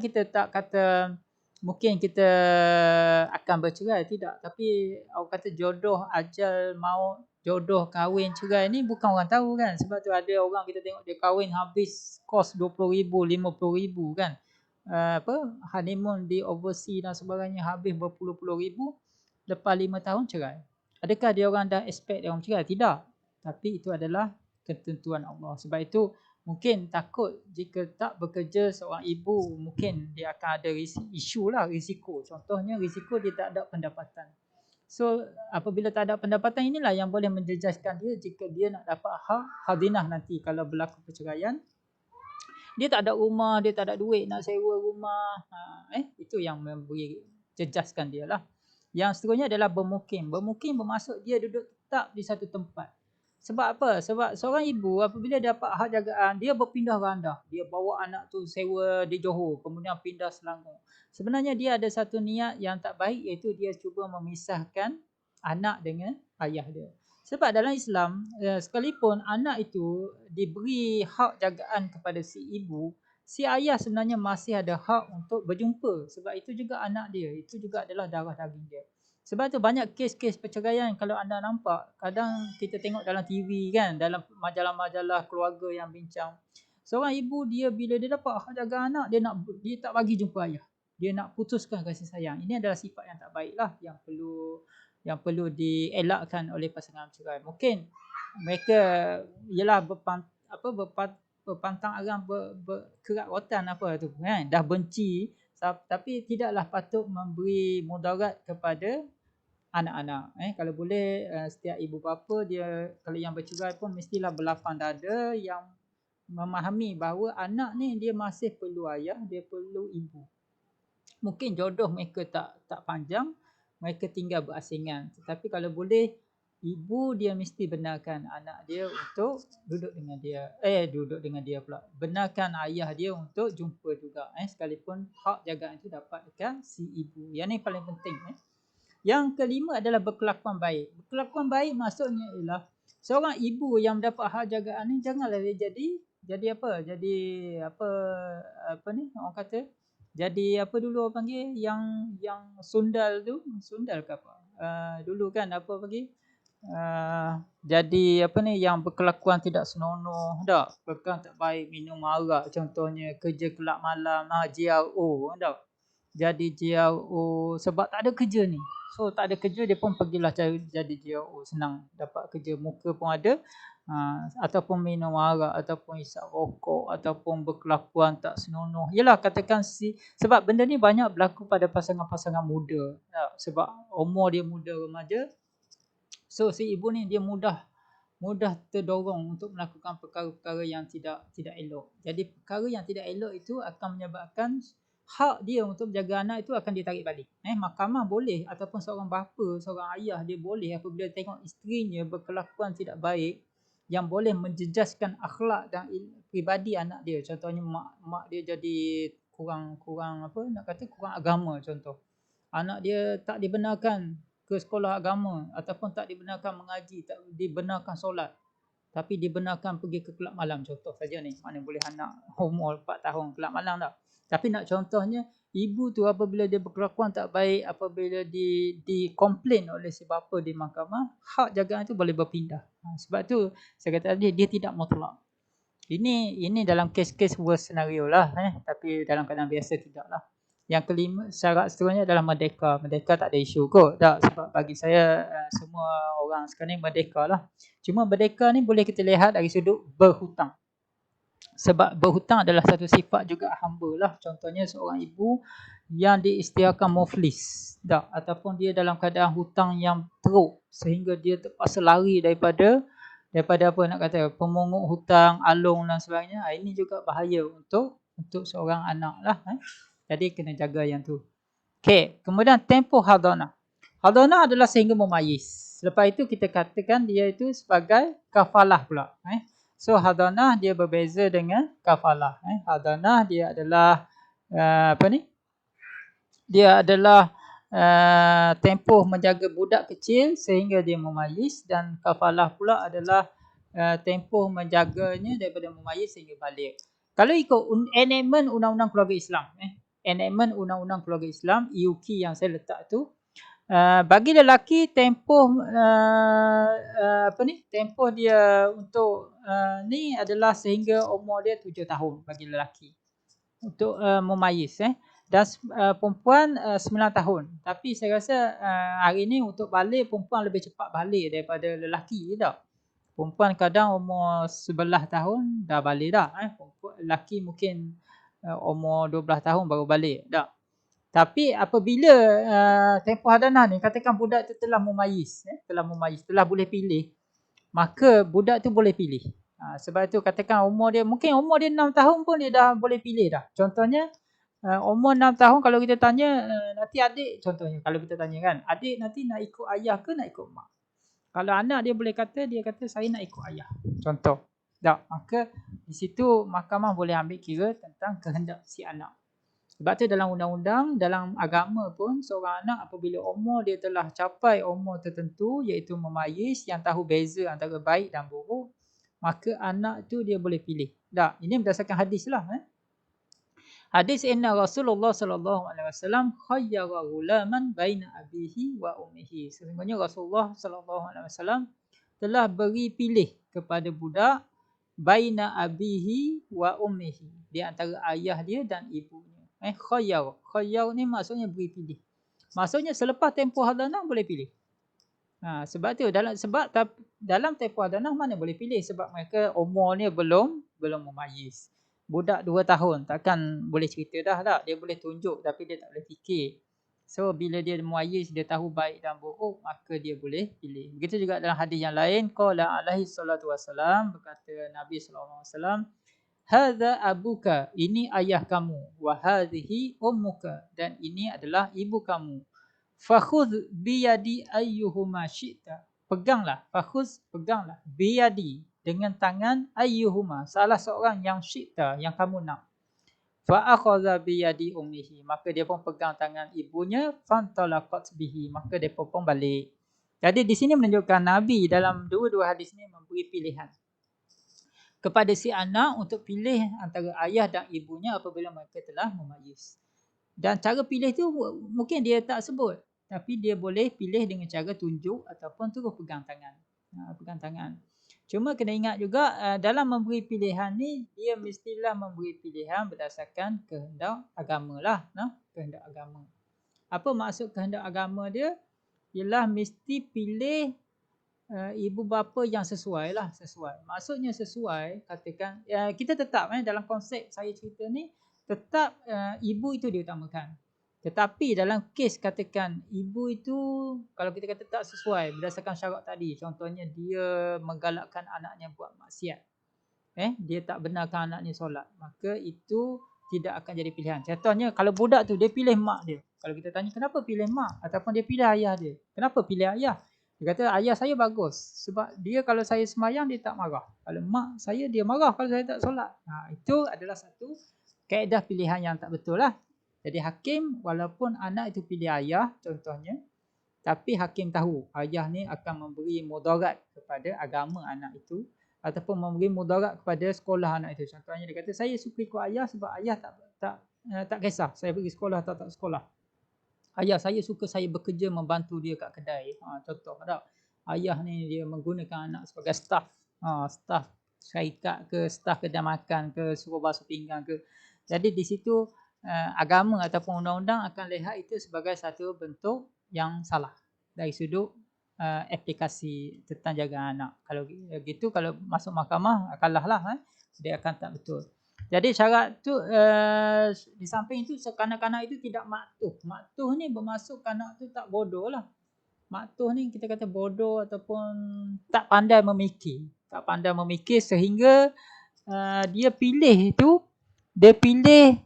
kita tak kata mungkin kita akan bercerai, tidak, tapi orang kata jodoh ajal maut, jodoh kahwin cerai ni bukan orang tahu kan. Sebab tu ada orang kita tengok dia kahwin habis kos 20,000 50,000 kan, honeymoon di overseas dan sebagainya habis berpuluh-puluh ribu, lepas 5 tahun cerai. Adakah dia orang dah expect dia orang cerai? Tidak, tapi itu adalah ketentuan Allah. Sebab itu mungkin takut jika tak bekerja seorang ibu, mungkin dia akan ada risiko. Contohnya risiko dia tak ada pendapatan. So apabila tak ada pendapatan, inilah yang boleh menjejaskan dia jika dia nak dapat hak hadinah nanti kalau berlaku perceraian. Dia tak ada rumah, dia tak ada duit nak sewa rumah. Itu yang memberi jejaskan dia lah. Yang seterusnya adalah bermukim. Bermukim bermaksud dia duduk tetap di satu tempat. Sebab apa? Sebab seorang ibu apabila dapat hak jagaan, dia berpindah randah. Dia bawa anak tu sewa di Johor, kemudian pindah Selangor. Sebenarnya dia ada satu niat yang tak baik, iaitu dia cuba memisahkan anak dengan ayah dia. Sebab dalam Islam, sekalipun anak itu diberi hak jagaan kepada si ibu, si ayah sebenarnya masih ada hak untuk berjumpa. Sebab itu juga anak dia, itu juga adalah darah daging dia. Sebab tu banyak kes-kes perceraian kalau anda nampak, kadang kita tengok dalam TV kan, dalam majalah-majalah keluarga yang bincang. Seorang ibu dia bila dia dapat hak jaga anak, dia tak bagi jumpa ayah. Dia nak putuskan kasih sayang. Ini adalah sifat yang tak baiklah, yang perlu dielakkan oleh pasangan bercerai. Mungkin mereka ialah berpantang arang berkerak rotan apa tu kan, dah benci, tapi tidaklah patut memberi mudarat kepada anak-anak. Kalau boleh setiap ibu bapa dia kalau yang bercerai pun mestilah berlapang dada, yang memahami bahawa anak ni dia masih perlu ayah, dia perlu ibu. Mungkin jodoh mereka tak panjang, mereka tinggal berasingan, tetapi kalau boleh ibu dia mesti benarkan anak dia untuk duduk dengan dia pula. Benarkan ayah dia untuk jumpa juga sekalipun hak jagaan itu dapat dekat si ibu. Yang ni paling penting. Yang kelima adalah berkelakuan baik. Berkelakuan baik maksudnya ialah seorang ibu yang mendapat hak jagaan ni janganlah dia jadi apa? Jadi apa ni orang kata? Jadi apa dulu orang panggil yang sundal tu, sundal ke apa? Dulu kan apa panggil? Jadi apa ni yang berkelakuan tidak senonoh, tak? Berkelakuan tak baik, minum arak contohnya, kerja kelab malam, JRO, tak? Jadi JRO sebab tak ada kerja ni. So tak ada kerja, dia pun pergilah jadi JRO, senang dapat kerja, muka pun ada. Ataupun minum arak, ataupun isap rokok, ataupun berkelakuan tak senonoh. Yalah katakan sebab benda ni banyak berlaku pada pasangan-pasangan muda. Sebab umur dia muda remaja. So si ibu ni dia mudah terdorong untuk melakukan perkara-perkara yang tidak elok. Jadi perkara yang tidak elok itu akan menyebabkan hak dia untuk menjaga anak itu akan ditarik balik. Mahkamah boleh ataupun seorang bapa, seorang ayah dia boleh apabila tengok isterinya berkelakuan tidak baik yang boleh menjejaskan akhlak dan pribadi anak dia. Contohnya mak dia jadi kurang agama contoh. Anak dia tak dibenarkan ke sekolah agama ataupun tak dibenarkan mengaji, tak dibenarkan solat. Tapi dibenarkan pergi ke kelab malam contoh saja ni. Mana boleh anak umur 4 tahun kelab malam tak. Tapi nak contohnya ibu tu apabila dia berkelakuan tak baik, apabila dikomplain oleh si bapa di mahkamah, hak jagaan tu boleh berpindah. Sebab tu saya kata tadi dia tidak mutlak. Ini dalam kes-kes worst scenario lah. Tapi dalam keadaan biasa tidak lah. Yang kelima, syarat seterusnya adalah merdeka. Merdeka tak ada isu kot. Tak, sebab bagi saya semua orang sekarang ni merdeka lah. Cuma merdeka ni boleh kita lihat dari sudut berhutang. Sebab berhutang adalah satu sifat juga hamba lah. Contohnya seorang ibu yang diisytiharkan muflis. Tak, ataupun dia dalam keadaan hutang yang teruk. Sehingga dia terpaksa lari daripada apa nak kata, pemungut hutang, alung dan sebagainya. Ini juga bahaya untuk seorang anak lah. Jadi kena jaga yang tu. Okey, kemudian tempoh hadanah. Hadanah adalah sehingga memayis. Lepas itu kita katakan dia itu sebagai kafalah pula. So hadanah dia berbeza dengan kafalah. Hadanah dia adalah dia adalah tempoh menjaga budak kecil sehingga dia memayis, dan kafalah pula adalah tempoh menjaganya daripada memayis sehingga balik. Kalau ikut enactment undang-undang keluarga Islam, enactment undang-undang keluarga Islam EUK yang saya letak tu, bagi lelaki tempoh tempoh dia untuk ni adalah sehingga umur dia 7 tahun bagi lelaki untuk memayis, dan perempuan 9 tahun. Tapi saya rasa hari ni untuk balik perempuan lebih cepat balik daripada lelaki tak. Perempuan kadang umur 11 tahun dah balik dah. Lelaki mungkin umur 12 tahun baru balik dah. Tapi apabila tempoh hadanah ni, katakan budak tu telah memayis, telah boleh pilih, maka budak tu boleh pilih. Sebab tu katakan mungkin umur dia 6 tahun pun dia dah boleh pilih dah. Contohnya umur 6 tahun kalau kita tanya nanti adik, contohnya kalau kita tanya kan, adik nanti nak ikut ayah ke nak ikut mak? Kalau anak dia boleh kata, dia kata saya nak ikut ayah. Contoh. Tak, maka di situ mahkamah boleh ambil kira tentang kehendak si anak. Sebab tu dalam undang-undang, dalam agama pun seorang anak apabila umur dia telah capai umur tertentu iaitu memayis, yang tahu beza antara baik dan buruk, maka anak tu dia boleh pilih. Tak, ini berdasarkan hadis lah. Hadis inna Rasulullah sallallahu alaihi wasallam khayyara ghulaman baina abihi wa ummihi. Sesungguhnya Rasulullah sallallahu alaihi wasallam telah beri pilih kepada budak baina abihi wa ummihi, di antara ayah dia dan ibunya. Khayyar. Khayyar ni maksudnya beri pilih. Maksudnya selepas tempoh hadanah boleh pilih. Sebab tu dalam tempoh hadanah mana boleh pilih, sebab mereka umurnya belum memayis. Budak 2 tahun takkan boleh cerita dah tak. Dia boleh tunjuk tapi dia tak boleh fikir. So bila dia memayis, dia tahu baik dan buruk, maka dia boleh pilih. Begitu juga dalam hadis yang lain, qala alaihi salatu wassalam, berkata Nabi sallallahu alaihi wasallam, hadza abuka, ini ayah kamu, wa hadhihi ummuka, dan ini adalah ibu kamu. Fakhudh biyadi ayyuhuma syi'ta, peganglah, peganglah, biyadi, dengan tangan, ayyuhuma, salah seorang yang syi'ta, yang kamu nak. Fa akhadha biyadi ummihi, maka dia pun pegang tangan ibunya, fantalaqat bihi, maka dia pun balik. Jadi di sini menunjukkan Nabi dalam dua-dua hadis ni memberi pilihan kepada si anak untuk pilih antara ayah dan ibunya apabila mereka telah memayis. Dan cara pilih tu mungkin dia tak sebut, tapi dia boleh pilih dengan cara tunjuk ataupun terus pegang tangan. Pegang tangan. Cuma kena ingat juga dalam memberi pilihan ni, dia mestilah memberi pilihan berdasarkan kehendak agama lah. Kehendak agama. Apa maksud kehendak agama dia? Ialah mesti pilih ibu bapa yang sesuai lah. Sesuai. Maksudnya sesuai, katakan kita tetap dalam konsep saya cerita ni, tetap ibu itu diutamakan. Tetapi dalam kes katakan ibu itu kalau kita kata tak sesuai berdasarkan syarat tadi, contohnya dia menggalakkan anaknya buat maksiat, dia tak benarkan anaknya solat, maka itu tidak akan jadi pilihan. Contohnya kalau budak tu dia pilih mak dia. Kalau kita tanya kenapa pilih mak ataupun dia pilih ayah dia. Kenapa pilih ayah? Dia kata ayah saya bagus sebab dia kalau saya semayang dia tak marah. Kalau mak saya dia marah kalau saya tak solat. Itu adalah satu kaedah pilihan yang tak betul lah. Jadi hakim walaupun anak itu pilih ayah contohnya, tapi hakim tahu ayah ni akan memberi mudarat kepada agama anak itu ataupun memberi mudarat kepada sekolah anak itu. Contohnya dia kata saya suka ikut ayah sebab ayah tak kisah saya pergi sekolah atau tak sekolah. Ayah saya suka saya bekerja membantu dia kat kedai. Contoh tak? Ayah ni dia menggunakan anak sebagai staff. Staff syarikat ke, staff kedai makan ke, suruh basuh pinggan ke. Jadi di situ agama ataupun undang-undang akan lihat itu sebagai satu bentuk yang salah dari sudut aplikasi tentang jaga anak. Kalau gitu kalau masuk mahkamah kalah lah. Dia akan tak betul. Jadi syarat tu di samping itu kanak-kanak itu tidak maktuh. Maktuh ni bermaksud kanak tu tak bodoh lah. Maktuh ni kita kata bodoh ataupun tak pandai memikir. Tak pandai memikir sehingga dia pilih itu, dia pilih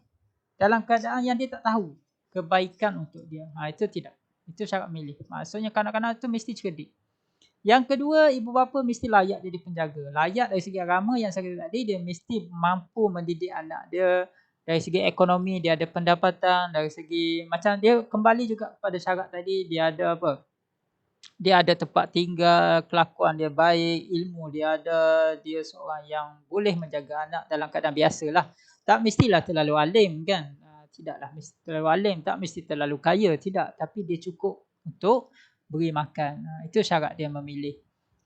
dalam keadaan yang dia tak tahu kebaikan untuk dia. Itu tidak. Itu syarat milih. Maksudnya kanak-kanak tu mesti cerdik. Yang kedua, ibu bapa mesti layak jadi penjaga. Layak dari segi agama yang saya kata tadi, dia mesti mampu mendidik anak dia. Dari segi ekonomi, dia ada pendapatan. Dari segi, macam dia kembali juga pada syarat tadi, dia ada apa? Dia ada tempat tinggal, kelakuan dia baik, ilmu dia ada. Dia seorang yang boleh menjaga anak dalam keadaan biasalah. Tak mestilah terlalu alim kan? Tidaklah mesti terlalu alim, tak mesti terlalu kaya, tidak. Tapi dia cukup untuk beri makan. Itu syarat dia memilih.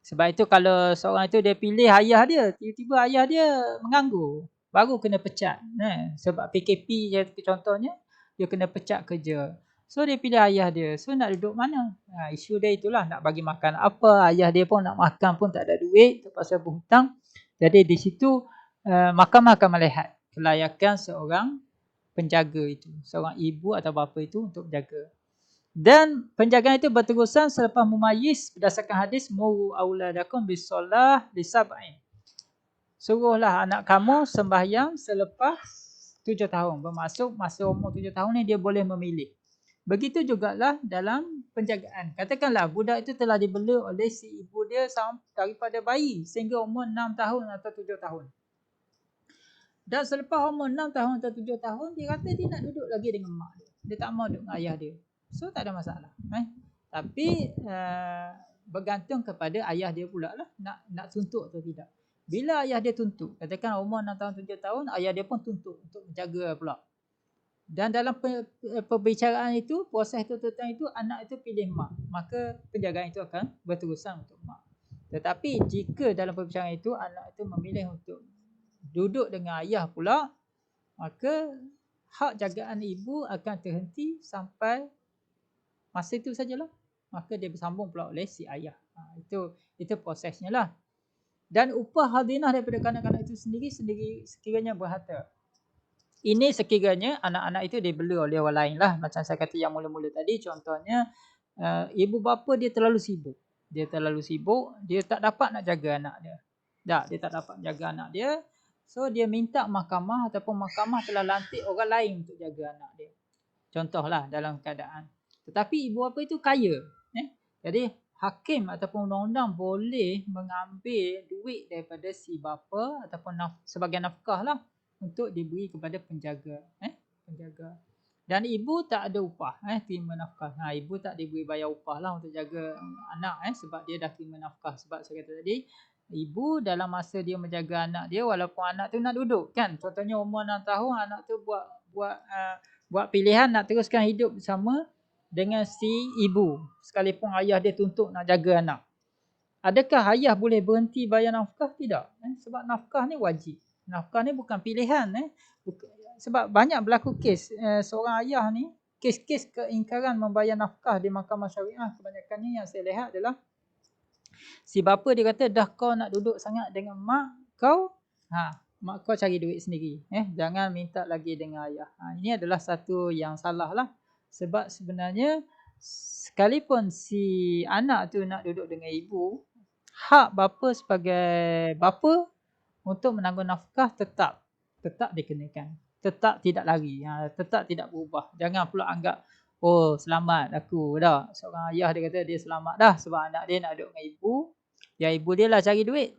Sebab itu kalau seorang itu dia pilih ayah dia, tiba-tiba ayah dia menganggur, baru kena pecat. Sebab PKP contohnya, dia kena pecat kerja. So dia pilih ayah dia. So nak duduk mana? Isu dia itulah nak bagi makan apa. Ayah dia pun nak makan pun tak ada duit, terpaksa berhutang. Jadi di situ mahkamah akan melihat kelayakan seorang penjaga itu, seorang ibu atau bapa itu untuk jaga. Dan penjagaan itu berterusan selepas mumayyiz berdasarkan hadis muru auladakum bisolah lisab'in. Suruhlah anak kamu sembahyang selepas 7 tahun. Bermaksud masa umur 7 tahun ni dia boleh memilih. Begitu jugalah dalam penjagaan. Katakanlah budak itu telah dibela oleh si ibu dia daripada bayi sehingga umur 6 tahun atau 7 tahun. Dan selepas umur 6 tahun atau 7 tahun, dia kata dia nak duduk lagi dengan mak dia. Dia tak mau duduk dengan ayah dia. So tak ada masalah. Tapi bergantung kepada ayah dia pula lah nak tuntut atau tidak. Bila ayah dia tuntut, katakan umur 6 tahun 7 tahun, ayah dia pun tuntut untuk menjaga pula. Dan dalam perbicaraan itu, proses tuntutan itu, anak itu pilih mak. Maka penjagaan itu akan berterusan untuk mak. Tetapi jika dalam perbicaraan itu, anak itu memilih untuk duduk dengan ayah pula, maka hak jagaan ibu akan terhenti sampai masa itu sajalah. Maka dia bersambung pula oleh si ayah. Itu prosesnya lah. Dan upah hadinah daripada kanak-kanak itu sendiri sekiranya berharta. Ini sekiranya anak-anak itu dibela oleh orang lain lah. Macam saya kata yang mula-mula tadi, contohnya ibu bapa dia terlalu sibuk. Dia tak dapat nak jaga anak dia. Dia tak dapat jaga anak dia. So dia minta mahkamah ataupun mahkamah telah lantik orang lain untuk jaga anak dia. Contohlah dalam keadaan. Tetapi ibu bapa itu kaya. Jadi hakim ataupun undang-undang boleh mengambil duit daripada si bapa ataupun sebagai nafkah lah untuk diberi kepada penjaga. Penjaga. Dan ibu tak ada upah, terima nafkah. Ibu tak diberi bayar upah lah untuk jaga anak sebab dia dah terima nafkah. Sebab saya kata tadi, ibu dalam masa dia menjaga anak dia, walaupun anak tu nak duduk kan, contohnya umur 6 tahun anak tu buat pilihan nak teruskan hidup bersama dengan si ibu sekalipun ayah dia tuntut nak jaga anak. Adakah ayah boleh berhenti bayar nafkah? Tidak. Sebab nafkah ni wajib. Nafkah ni bukan pilihan. Sebab banyak berlaku kes seorang ayah ni, kes-kes keingkaran membayar nafkah di mahkamah syariah, kebanyakannya yang saya lihat adalah si bapa dia kata dah kau nak duduk sangat dengan mak kau, mak kau cari duit sendiri. Jangan minta lagi dengan ayah. Ini adalah satu yang salah lah. Sebab sebenarnya sekalipun si anak tu nak duduk dengan ibu, hak bapa sebagai bapa untuk menanggung nafkah tetap dikenakan. tetap tidak lari, tetap tidak berubah. Jangan pula anggap, oh selamat aku dah. Seorang ayah dia kata dia selamat dah sebab anak dia nak duduk dengan ibu. Ya ibu dia lah cari duit.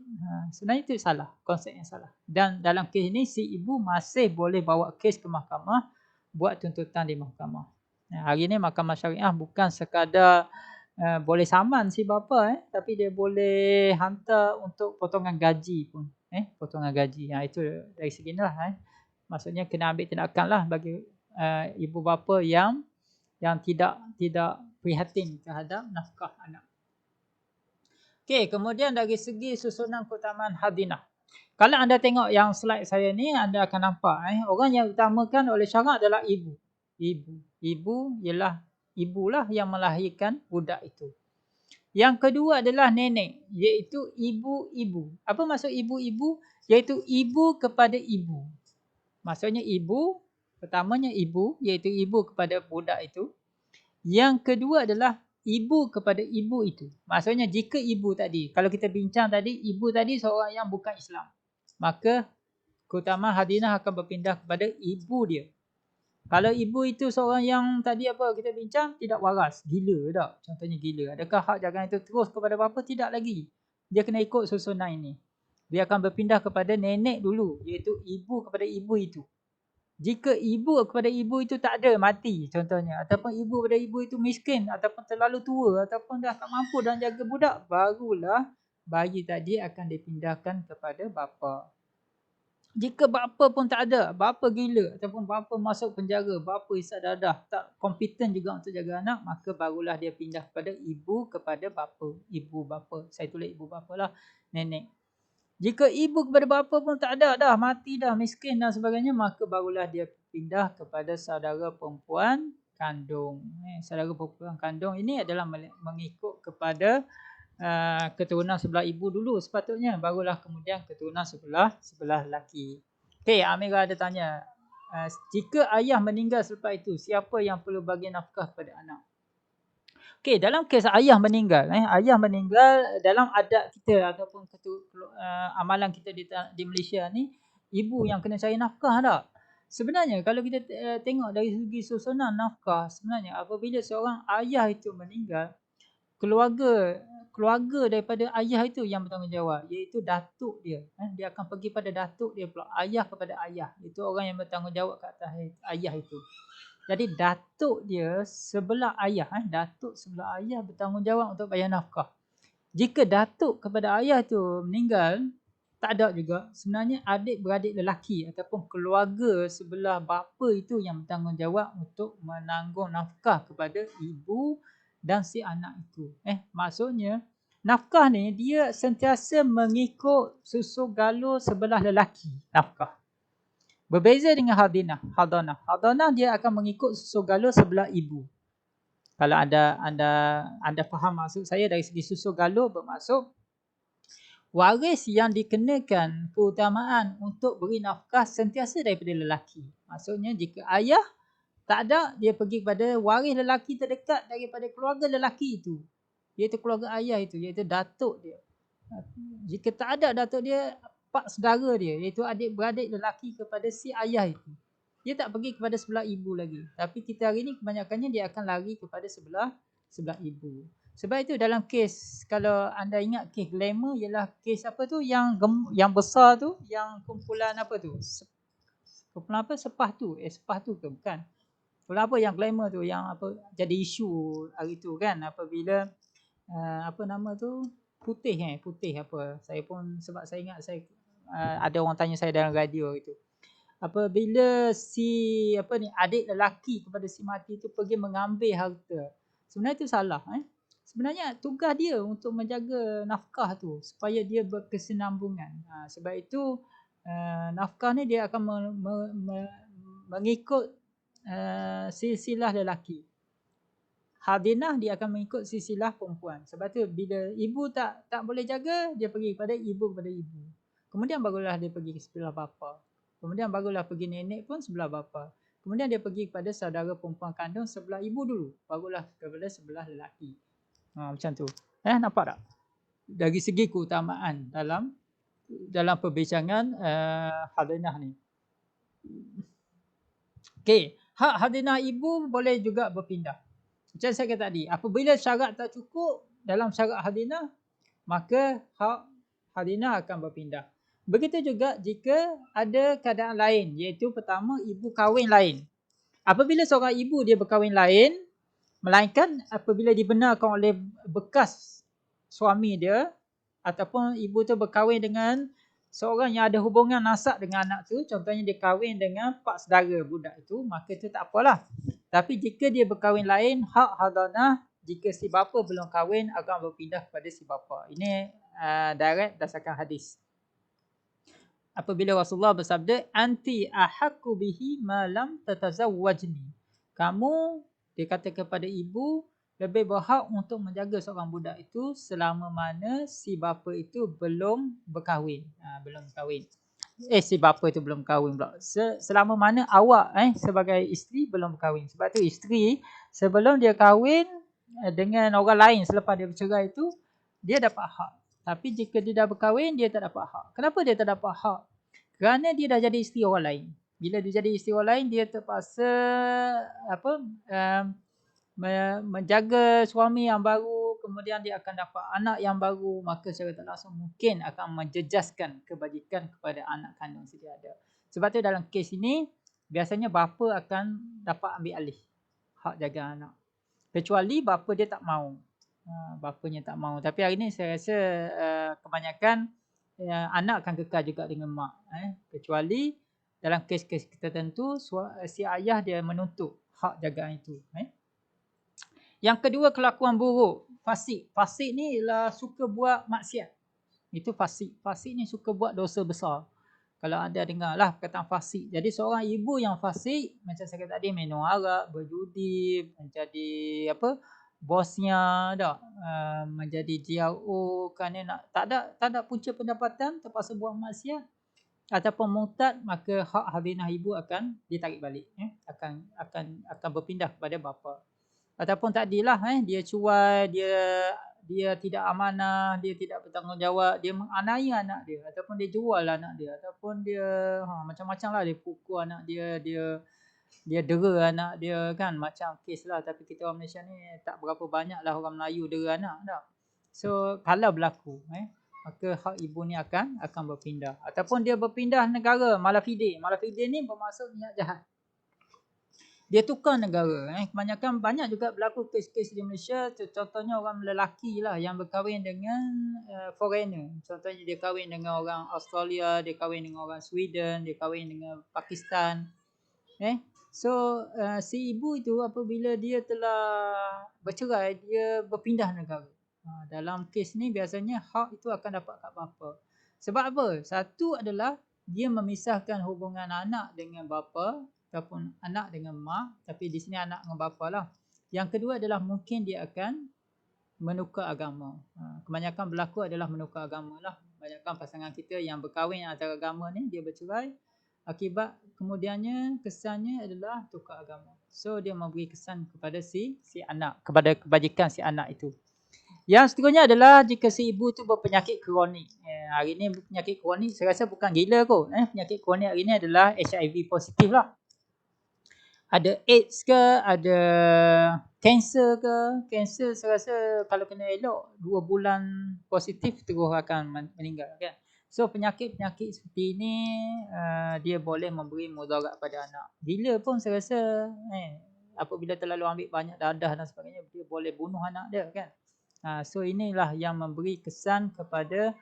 Sebenarnya itu salah, konsep yang salah. Dan dalam kes ini si ibu masih boleh bawa kes ke mahkamah, buat tuntutan di mahkamah. Hari ini mahkamah syariah bukan sekadar boleh saman si bapa tapi dia boleh hantar untuk potongan gaji pun. Potongan gaji. Itu dari segi inilah maksudnya kena ambil tindakan lah bagi ibu bapa yang tidak prihatin terhadap nafkah anak. Okey, kemudian dari segi susunan keutamaan hadinah. Kalau anda tengok yang slide saya ni, anda akan nampak orang yang utamakan oleh syarak adalah ibu. Ibu ialah ibulah yang melahirkan budak itu. Yang kedua adalah nenek, iaitu ibu-ibu. Apa maksud ibu-ibu? Iaitu ibu kepada ibu. Maksudnya ibu, pertamanya ibu, iaitu ibu kepada budak itu. Yang kedua adalah ibu kepada ibu itu. Maksudnya jika ibu tadi, kalau kita bincang tadi, ibu tadi seorang yang bukan Islam, maka keutamaan hadinah akan berpindah kepada ibu dia. Kalau ibu itu seorang yang tadi apa kita bincang, tidak waras, gila tak? Contohnya gila. Adakah hak jagaan itu terus kepada bapa? Tidak lagi. Dia kena ikut susunan ini. Dia akan berpindah kepada nenek dulu, iaitu ibu kepada ibu itu. Jika ibu kepada ibu itu tak ada, mati contohnya, ataupun ibu kepada ibu itu miskin, ataupun terlalu tua, ataupun dah tak mampu dan jaga budak, barulah bayi tadi akan dipindahkan kepada bapa. Jika bapa pun tak ada, bapa gila ataupun bapa masuk penjara, bapa isap dadah, tak kompeten juga untuk jaga anak, maka barulah dia pindah kepada ibu kepada bapa. Ibu bapa, saya tulis ibu bapa lah, nenek. Jika ibu kepada bapa pun tak ada dah, mati dah, miskin dan sebagainya, maka barulah dia pindah kepada saudara perempuan kandung. Saudara perempuan kandung ini adalah mengikut kepada keturunan sebelah ibu dulu sepatutnya, barulah kemudian keturunan sebelah lelaki. Okey, Amira ada tanya, jika ayah meninggal selepas itu, siapa yang perlu bagi nafkah kepada anak? Okey, dalam kes ayah meninggal dalam adat kita ataupun amalan kita di Malaysia ni, ibu yang kena cari nafkah tak? Sebenarnya kalau kita tengok dari segi susunan nafkah, sebenarnya apabila seorang ayah itu meninggal, keluarga daripada ayah itu yang bertanggungjawab, iaitu datuk dia. Dia akan pergi pada datuk dia pula, ayah kepada ayah. Itu orang yang bertanggungjawab ke atas ayah itu. Jadi datuk dia sebelah ayah, datuk sebelah ayah bertanggungjawab untuk bayar nafkah. Jika datuk kepada ayah tu meninggal, tak ada juga. Sebenarnya adik-beradik lelaki ataupun keluarga sebelah bapa itu yang bertanggungjawab untuk menanggung nafkah kepada ibu dan si anak itu. Maksudnya nafkah ni dia sentiasa mengikut susu galur sebelah lelaki nafkah. Berbeza dengan hadanah. Hadanah dia akan mengikut susu galur sebelah ibu. Kalau anda faham maksud saya dari segi susu galur, bermaksud waris yang dikenakan keutamaan untuk beri nafkah sentiasa daripada lelaki. Maksudnya jika ayah tak ada, dia pergi kepada waris lelaki terdekat daripada keluarga lelaki itu, iaitu keluarga ayah itu, iaitu datuk dia. Jika tak ada datuk dia, pak saudara dia, iaitu adik-beradik lelaki kepada si ayah itu. Dia tak pergi kepada sebelah ibu lagi. Tapi kita hari ni kebanyakannya dia akan lari kepada sebelah ibu. Sebab itu dalam kes, kalau anda ingat kes glamour, ialah kes apa tu yang besar tu, yang kumpulan apa tu? Kumpulan apa? Sepah tu ke bukan? Kumpulan apa yang glamour tu, yang apa jadi isu hari tu kan, apabila apa nama tu? Putih apa? Saya pun sebab saya ingat ada orang tanya saya dalam radio itu. Apabila si adik lelaki kepada si mati itu pergi mengambil harta. Sebenarnya itu salah. Sebenarnya tugas dia untuk menjaga nafkah tu supaya dia berkesinambungan. Sebab itu nafkah ni dia akan mengikut silsilah lelaki. Hadinah dia akan mengikut silsilah perempuan. Sebab tu bila ibu tak boleh jaga, dia pergi kepada ibu kepada ibu. Kemudian barulah dia pergi ke sebelah bapa. Kemudian barulah pergi nenek pun sebelah bapa. Kemudian dia pergi kepada saudara perempuan kandung sebelah ibu dulu. Barulah kepada sebelah lelaki. Macam tu. Nampak tak? Dari segi keutamaan dalam perbincangan hadinah ni. Okey, hak hadinah ibu boleh juga berpindah. Macam saya kata tadi, apabila syarat tak cukup dalam syarat hadinah, maka hak hadinah akan berpindah. Begitu juga jika ada keadaan lain, iaitu pertama ibu kahwin lain. Apabila seorang ibu dia berkahwin lain, melainkan apabila dibenarkan oleh bekas suami dia ataupun ibu tu berkahwin dengan seorang yang ada hubungan nasab dengan anak tu, contohnya dia kahwin dengan pak saudara budak itu, maka itu tak apalah. Tapi jika dia berkahwin lain, hak hadanah jika si bapa belum kahwin akan berpindah kepada si bapa. Ini direct berdasarkan hadis. Apabila Rasulullah bersabda, anti ahaqqu bihi ma lam tatazawwajni. Kamu, dia kata kepada ibu, lebih berhak untuk menjaga seorang budak itu selama mana si bapa itu belum berkahwin. Belum kahwin. Si bapa itu belum kahwin pula. Selama mana awak sebagai isteri belum berkahwin. Sebab tu isteri sebelum dia kahwin dengan orang lain selepas dia bercerai itu, dia dapat hak. Tapi jika dia dah berkahwin, dia tak dapat hak. Kenapa dia tak dapat hak? Kerana dia dah jadi isteri orang lain. Bila dia jadi isteri orang lain, dia terpaksa menjaga suami yang baru, kemudian dia akan dapat anak yang baru, maka secara tak langsung mungkin akan menjejaskan kebajikan kepada anak kandung sedia ada. Sebab tu dalam kes ini, biasanya bapa akan dapat ambil alih hak jaga anak. Kecuali bapa dia tak mahu. Bapanya tak mahu. Tapi hari ni saya rasa kebanyakan anak akan kekal juga dengan mak. Kecuali dalam kes-kes tertentu, si ayah dia menuntut hak jagaan itu. Yang kedua, kelakuan buruk. Fasik. Fasik ni ialah suka buat maksiat. Itu fasik. Fasik ni suka buat dosa besar. Kalau anda dengar lah perkataan fasik. Jadi seorang ibu yang fasik, macam saya kata tadi, minum arak, berjudi, menjadi bosnya dah, menjadi GRO kerana tak ada punca pendapatan, terpaksa buat maksiat ataupun murtad, maka hak hadinah ibu akan ditarik balik. Akan berpindah kepada bapa. Ataupun takdilah dia cuai, dia tidak amanah, dia tidak bertanggungjawab, dia menganiaya anak dia ataupun dia jual anak dia ataupun dia macam-macam lah, dia pukul anak dia dera anak dia kan, macam kes lah. Tapi kita orang Malaysia ni tak berapa banyak lah orang Melayu dera anak dah. So kalau berlaku maka hak ibu ni akan berpindah. Ataupun dia berpindah negara, malafide. Malafide ni bermaksud niat jahat. Dia tukar negara. Kebanyakan banyak juga berlaku kes-kes di Malaysia. Contohnya orang lelaki lah yang berkahwin dengan foreigner. Contohnya dia kahwin dengan orang Australia, dia kahwin dengan orang Sweden, dia kahwin dengan Pakistan. So si ibu itu apabila dia telah bercerai, dia berpindah negara. Dalam kes ni biasanya hak itu akan dapat kat bapa. Sebab apa? Satu adalah dia memisahkan hubungan anak dengan bapa ataupun anak dengan mak, tapi di sini anak dengan bapa lah. Yang kedua adalah mungkin dia akan menukar agama. Kebanyakan berlaku adalah menukar agama lah. Kebanyakan pasangan kita yang berkahwin antara agama ni, dia bercerai, akibat kemudiannya kesannya adalah tukar agama. So dia memberi kesan kepada si anak, kepada kebajikan si anak itu. Yang seterusnya adalah jika si ibu tu berpenyakit kronik. Hari ni penyakit kronik saya rasa bukan gila kot. Penyakit kronik hari ni adalah HIV positif lah. Ada AIDS ke, ada kanser ke. Kanser saya rasa kalau kena elok 2 bulan positif terus akan meninggal kan. So penyakit-penyakit seperti ini dia boleh memberi mudarat pada anak. Gila pun saya rasa apabila terlalu ambil banyak dadah dan sebagainya, dia boleh bunuh anak dia kan. So inilah yang memberi kesan kepada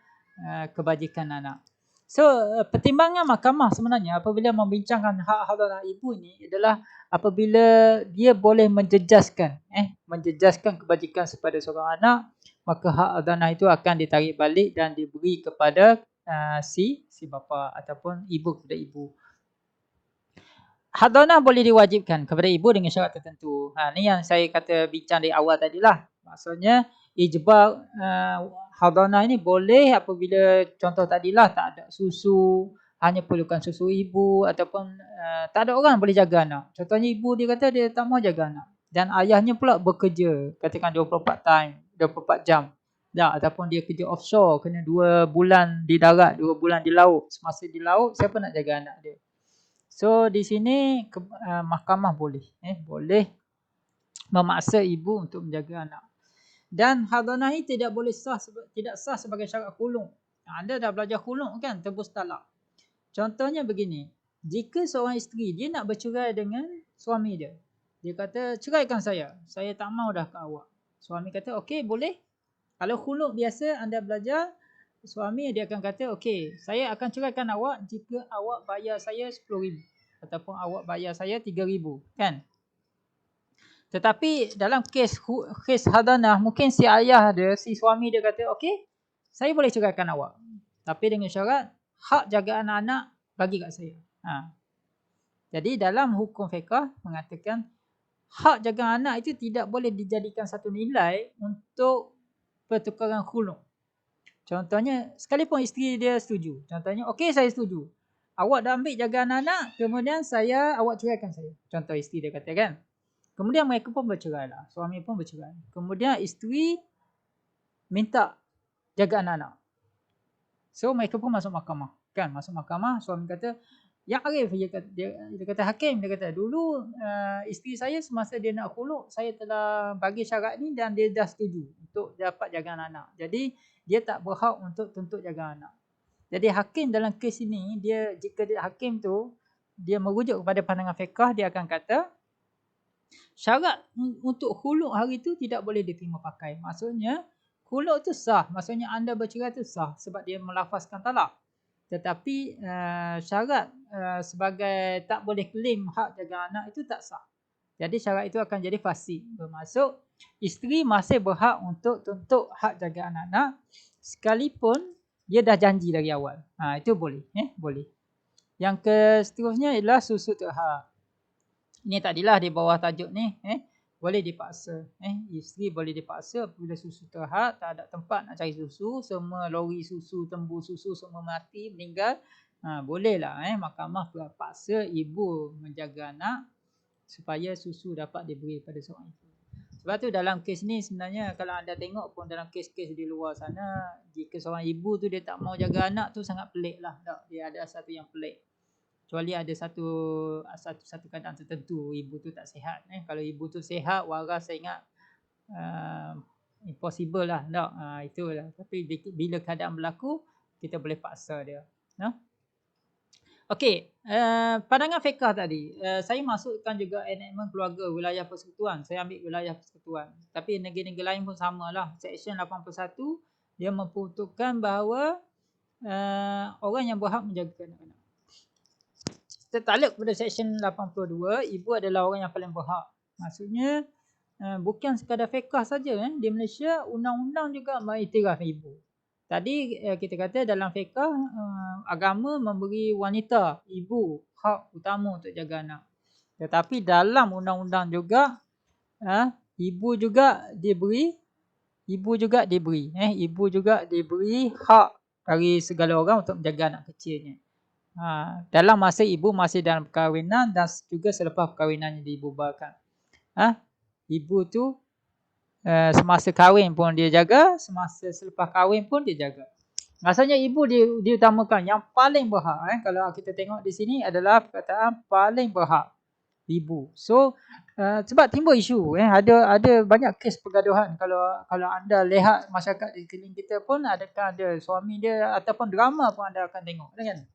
kebajikan anak. So pertimbangan mahkamah sebenarnya apabila membincangkan hak hadanah ibu ni adalah apabila dia boleh menjejaskan kebajikan kepada seorang anak, maka hak hadanah itu akan ditarik balik dan diberi kepada si bapa ataupun ibu kepada ibu. Hadanah boleh diwajibkan kepada ibu dengan syarat tertentu. Ni yang saya kata bincang di awal tadilah. Maksudnya ijbar hadanah ini boleh apabila contoh tadilah tak ada susu, hanya perlukan susu ibu ataupun tak ada orang boleh jaga anak. Contohnya ibu dia kata dia tak mau jaga anak dan ayahnya pula bekerja, katakan 24 jam. Ataupun dia kerja offshore, kena 2 bulan di darat, 2 bulan di laut. Semasa di laut siapa nak jaga anak dia? So di sini mahkamah boleh boleh memaksa ibu untuk menjaga anak. Dan hadanah ini tidak boleh tidak sah sebagai syarat khuluk. Anda dah belajar khuluk kan, tebus talak. Contohnya begini, jika seorang isteri dia nak bercerai dengan suami dia. Dia kata, ceraikan saya tak mau dah ke awak. Suami kata, okey boleh. Kalau khuluk biasa anda belajar, suami dia akan kata, okey saya akan ceraikan awak jika awak bayar saya 10,000 ataupun awak bayar saya 3,000 kan. Tetapi dalam kes hadanah, mungkin si ayah dia, si suami dia kata, okey saya boleh ceraikan awak. Tapi dengan syarat, hak jaga anak-anak bagi kat saya. Jadi dalam hukum fiqh mengatakan, hak jaga anak itu tidak boleh dijadikan satu nilai untuk pertukaran khuluk. Contohnya, sekalipun isteri dia setuju. Contohnya, okey saya setuju. Awak dah ambil jaga anak-anak, kemudian awak ceraikan saya. Contoh isteri dia kata kan. Kemudian mereka pun bercerai lah. Suami pun bercerai. Kemudian isteri minta jaga anak-anak. So mereka pun masuk mahkamah. Kan, masuk mahkamah, suami kata, Ya Arif, dia kata hakim, dia kata dulu isteri saya semasa dia nak khuluk, saya telah bagi syarat ni dan dia dah setuju untuk dapat jaga anak-anak. Jadi dia tak berhak untuk tuntut jaga anak. Jadi hakim dalam kes ini, jika hakim tu dia merujuk kepada pandangan fiqh, dia akan kata syarat untuk khuluk hari tu tidak boleh diterima pakai. Maksudnya khuluk tu sah, maksudnya anda bercerai tu sah sebab dia melafazkan talak. Tetapi syarat sebagai tak boleh claim hak jaga anak itu tak sah. Jadi syarat itu akan jadi fasik. Bermaksud isteri masih berhak untuk tuntut hak jaga anak-anak sekalipun dia dah janji dari awal. Itu boleh, boleh. Yang seterusnya ialah susu terhad. Ini tadilah di bawah tajuk ni, boleh dipaksa. Isteri boleh dipaksa apabila susu terhad, tak ada tempat nak cari susu, semua lori susu, tembu susu semua mati, meninggal. Bolehlah mahkamah paksa ibu menjaga anak supaya susu dapat diberi pada seorang ibu. Sebab tu dalam kes ni sebenarnya kalau anda tengok pun dalam kes-kes di luar sana, jika seorang ibu tu dia tak mau jaga anak tu sangat pelik lah. Dia ada satu yang pelik. Kecuali ada satu keadaan tertentu ibu tu tak sihat. Kalau ibu tu sihat, waras, saya ingat impossible lah. Itulah. Tapi bila keadaan berlaku, kita boleh paksa dia. Okey, pandangan fiqh tadi. Saya masukkan juga enactment keluarga wilayah persekutuan. Saya ambil wilayah persekutuan. Tapi negara-negara lain pun samalah. Section 81 dia memperuntukkan bahawa orang yang berhak menjaga anak-anak. Tertakluk kepada Section 82, ibu adalah orang yang paling berhak. Maksudnya bukan sekadar fiqh saja. Di Malaysia undang-undang juga mengiktiraf ibu. Tadi kita kata dalam fiqh agama memberi wanita, ibu, hak utama untuk jaga anak. Tetapi dalam undang-undang juga ibu juga diberi hak dari segala orang untuk menjaga anak kecilnya. Dalam masa ibu masih dalam perkahwinan dan juga selepas perkahwinannya dibubarkan. Ibu tu semasa kahwin pun dia jaga, semasa selepas kahwin pun dia jaga. Maksudnya ibu diutamakan yang paling berhak. Kalau kita tengok di sini adalah perkataan paling berhak ibu. So sebab timbul isu ada banyak kes pergaduhan. Kalau anda lihat masyarakat di sekeliling kita pun adakah ada suami dia ataupun drama pun anda akan tengok kan.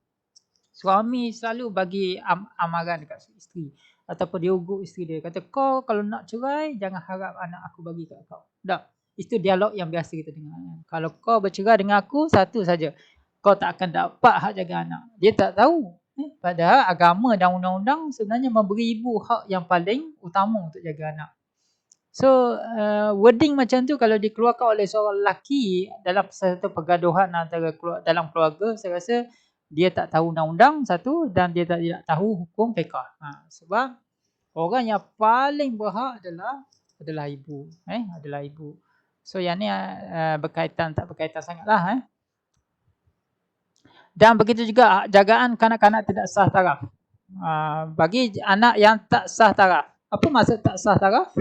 Suami selalu bagi amaran dekat isteri ataupun dia ugut isteri dia, kata kau kalau nak cerai jangan harap anak aku bagi kat kau. Tak. Itu dialog yang biasa kita dengar. Kalau kau bercerai dengan aku, satu saja, kau tak akan dapat hak jaga anak. Dia tak tahu. Padahal agama dan undang-undang sebenarnya memberi ibu hak yang paling utama untuk jaga anak. So wording macam tu kalau dikeluarkan oleh seorang lelaki dalam satu pergaduhan antara dalam keluarga, saya rasa dia tak tahu undang-undang satu dan dia tidak tahu hukum fiqh. Sebab orang yang paling berhak adalah ibu. Adalah ibu. So yang ni tak berkaitan sangatlah. Dan begitu juga jagaan kanak-kanak tidak sah taraf. Bagi anak yang tak sah taraf. Apa maksud tak sah taraf?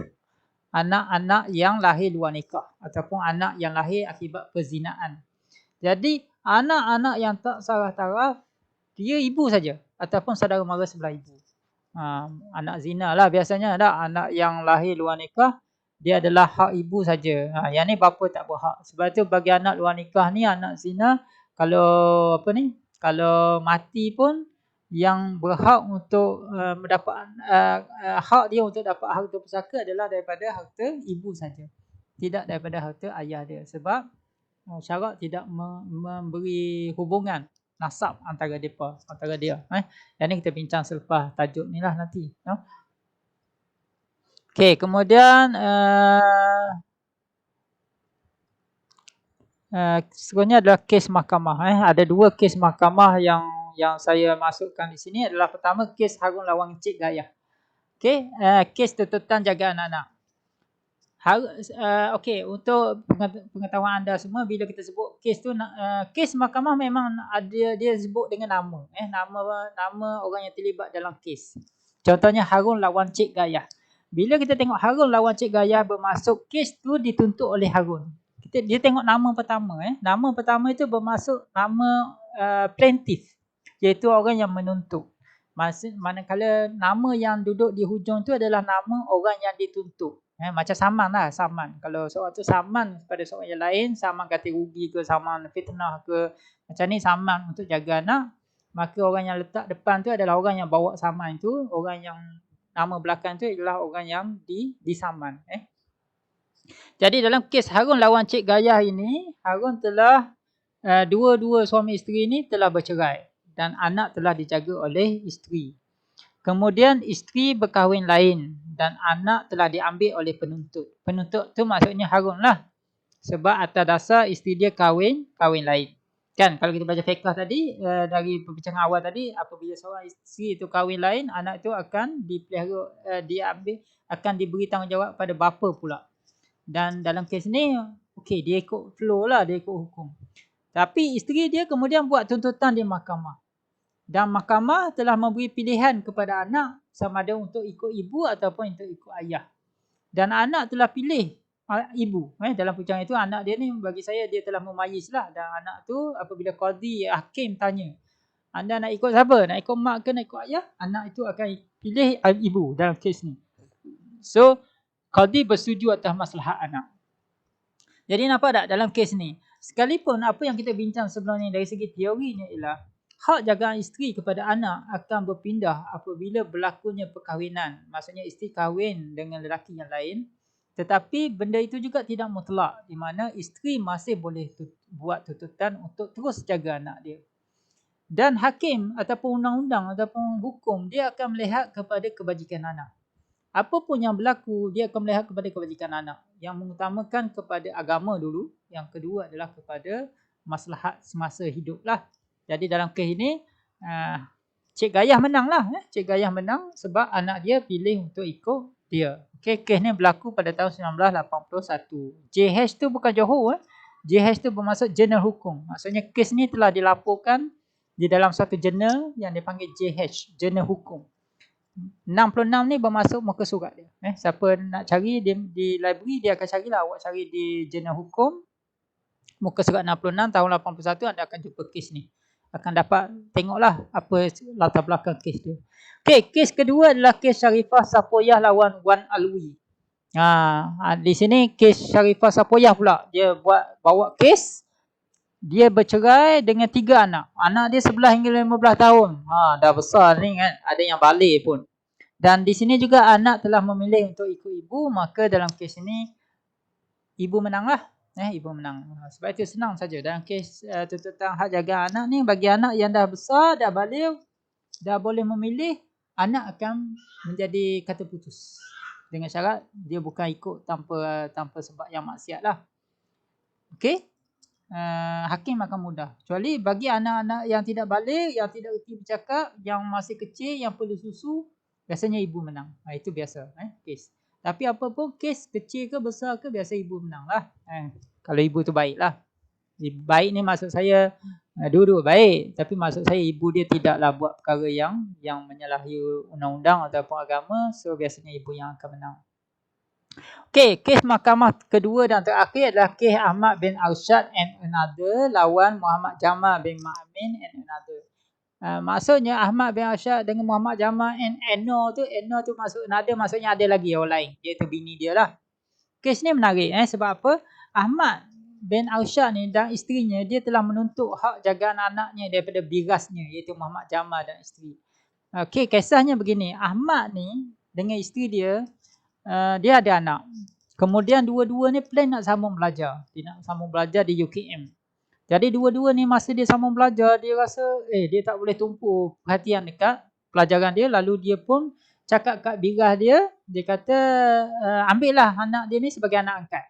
Anak-anak yang lahir luar nikah ataupun anak yang lahir akibat perzinaan. Jadi anak-anak yang tak sah taraf, dia ibu saja. ataupun saudara mara sebelah ibu. Anak zina lah biasanya, tak? Anak yang lahir luar nikah, dia adalah hak ibu saja. Yang ni bapa tak berhak. Sebab tu bagi anak luar nikah ni, anak zina, kalau kalau mati pun yang berhak untuk mendapat hak dia untuk dapat harta pusaka adalah daripada harta ibu saja, tidak daripada harta ayah dia. Sebab syarak tidak memberi hubungan nasab antara dia. Yang ni kita bincang selepas tajuk ni lah nanti. Okey, kemudian sebenarnya adalah kes mahkamah. Ada 2 kes mahkamah yang saya masukkan di sini. Adalah pertama kes Harun lawan Cik Gayah. Okey, kes tuntutan jaga anak-anak. Okey, untuk pengetahuan anda semua, bila kita sebut kes tu, kes mahkamah memang ada, dia sebut dengan nama, nama orang yang terlibat dalam kes. Contohnya Harun lawan Cik Gayah. Bila kita tengok Harun lawan Cik Gayah bermasuk, kes tu dituntut oleh Harun. Dia tengok nama pertama, nama pertama itu bermasuk nama plaintiff, iaitu orang yang menuntut. Manakala nama yang duduk di hujung tu adalah nama orang yang dituntut. Macam saman lah, saman. Kalau seorang tu saman kepada seorang yang lain, saman ganti rugi ke, saman fitnah ke, macam ni saman untuk jaga anak, maka orang yang letak depan tu adalah orang yang bawa saman tu, orang yang nama belakang tu adalah orang yang disaman. Jadi dalam kes Harun lawan Cik Gayah ini, Harun telah dua-dua suami isteri ini telah bercerai dan anak telah dijaga oleh isteri. Kemudian isteri berkahwin lain dan anak telah diambil oleh penuntut. Penuntut tu maksudnya Harun lah. Sebab atas dasar isteri dia kahwin lain. Kan kalau kita baca fiqh tadi, dari perbincangan awal tadi, apabila seorang isteri itu kahwin lain, anak itu akan dipelihara, diambil, akan diberi tanggungjawab pada bapa pula. Dan dalam kes ni, okey, dia ikut flow lah, dia ikut hukum. Tapi isteri dia kemudian buat tuntutan di mahkamah. Dan mahkamah telah memberi pilihan kepada anak sama ada untuk ikut ibu ataupun untuk ikut ayah. Dan anak telah pilih ibu. Dalam perbincangan itu, anak dia ni bagi saya dia telah memayis lah. Dan anak tu apabila qadi, hakim tanya, anda nak ikut siapa? Nak ikut mak ke nak ikut ayah? Anak itu akan pilih ibu dalam kes ni. So, qadi bersetuju atas maslahat anak. Jadi nampak tak dalam kes ni? Sekalipun apa yang kita bincang sebelum ni dari segi teorinya ialah hak jagaan isteri kepada anak akan berpindah apabila berlakunya perkahwinan. Maksudnya isteri kahwin dengan lelaki yang lain. Tetapi benda itu juga tidak mutlak. Di mana isteri masih boleh buat tuntutan untuk terus jaga anak dia. Dan hakim ataupun undang-undang ataupun hukum, dia akan melihat kepada kebajikan anak. Apa pun yang berlaku, dia akan melihat kepada kebajikan anak. Yang mengutamakan kepada agama dulu. Yang kedua adalah kepada maslahat semasa hidup lah. Jadi dalam kes ini, Cik Gayah menang lah. Cik Gayah menang sebab anak dia pilih untuk ikut dia. Okay, kes ni berlaku pada tahun 1981. JH tu bukan Johor. JH tu bermaksud jurnal hukum. Maksudnya kes ni telah dilaporkan di dalam satu jurnal yang dipanggil JH, jurnal hukum. 66 ni bermasuk muka surat dia. Siapa nak cari di library, dia akan carilah. Awak cari di jurnal hukum, muka surat 66 tahun 81, anda akan jumpa kes ni. Akan dapat tengoklah apa latar belakang kes dia. Okey, kes kedua adalah kes Sharifah Sapoyah lawan Wan Alwi. Di sini kes Sharifah Sapoyah pula. Dia bawa kes, dia bercerai dengan 3 anak. Anak dia 11 hingga 15 tahun. Dah besar ni kan. Ada yang balik pun. Dan di sini juga anak telah memilih untuk ikut ibu, maka dalam kes ini ibu menanglah. Ibu menang. Sebab itu senang saja. Dalam kes tuntutan hak jaga anak ni, bagi anak yang dah besar, dah balik, dah boleh memilih, anak akan menjadi kata putus. Dengan syarat dia bukan ikut tanpa sebab yang maksiat lah. Okey. Hakim akan mudah. Kecuali bagi anak-anak yang tidak balik, yang tidak erti bercakap, yang masih kecil, yang perlu susu, biasanya ibu menang. Itu biasa. Kes. Tapi apa pun kes kecil ke besar ke, biasa ibu menang lah. Kalau ibu tu baik lah. Baik ni maksud saya dua-dua baik. Tapi maksud saya ibu dia tidaklah buat perkara yang menyalahi undang-undang ataupun agama. So biasanya ibu yang akan menang. Okey, kes mahkamah kedua dan terakhir adalah kes Ahmad bin Arsyad and another lawan Muhammad Jamal bin Ma'amin and another. Maksudnya Ahmad bin Arsyad dengan Muhammad Jamal and Eno tu maksudnya ada lagi orang lain, iaitu bini dia lah. Kes ni menarik sebab apa? Ahmad bin Arsyad ni dan isterinya dia telah menuntut hak jagaan anaknya daripada birasnya, iaitu Muhammad Jamal dan isteri. Okey, kisahnya begini. Ahmad ni dengan isteri dia, dia ada anak. Kemudian dua-dua ni plan nak sambung belajar. Dia nak sambung belajar di UKM. Jadi dua-dua ni masa dia sambung belajar, dia rasa dia tak boleh tumpu perhatian dekat pelajaran dia. Lalu dia pun cakap kat birah dia kata ambillah anak dia ni sebagai anak angkat.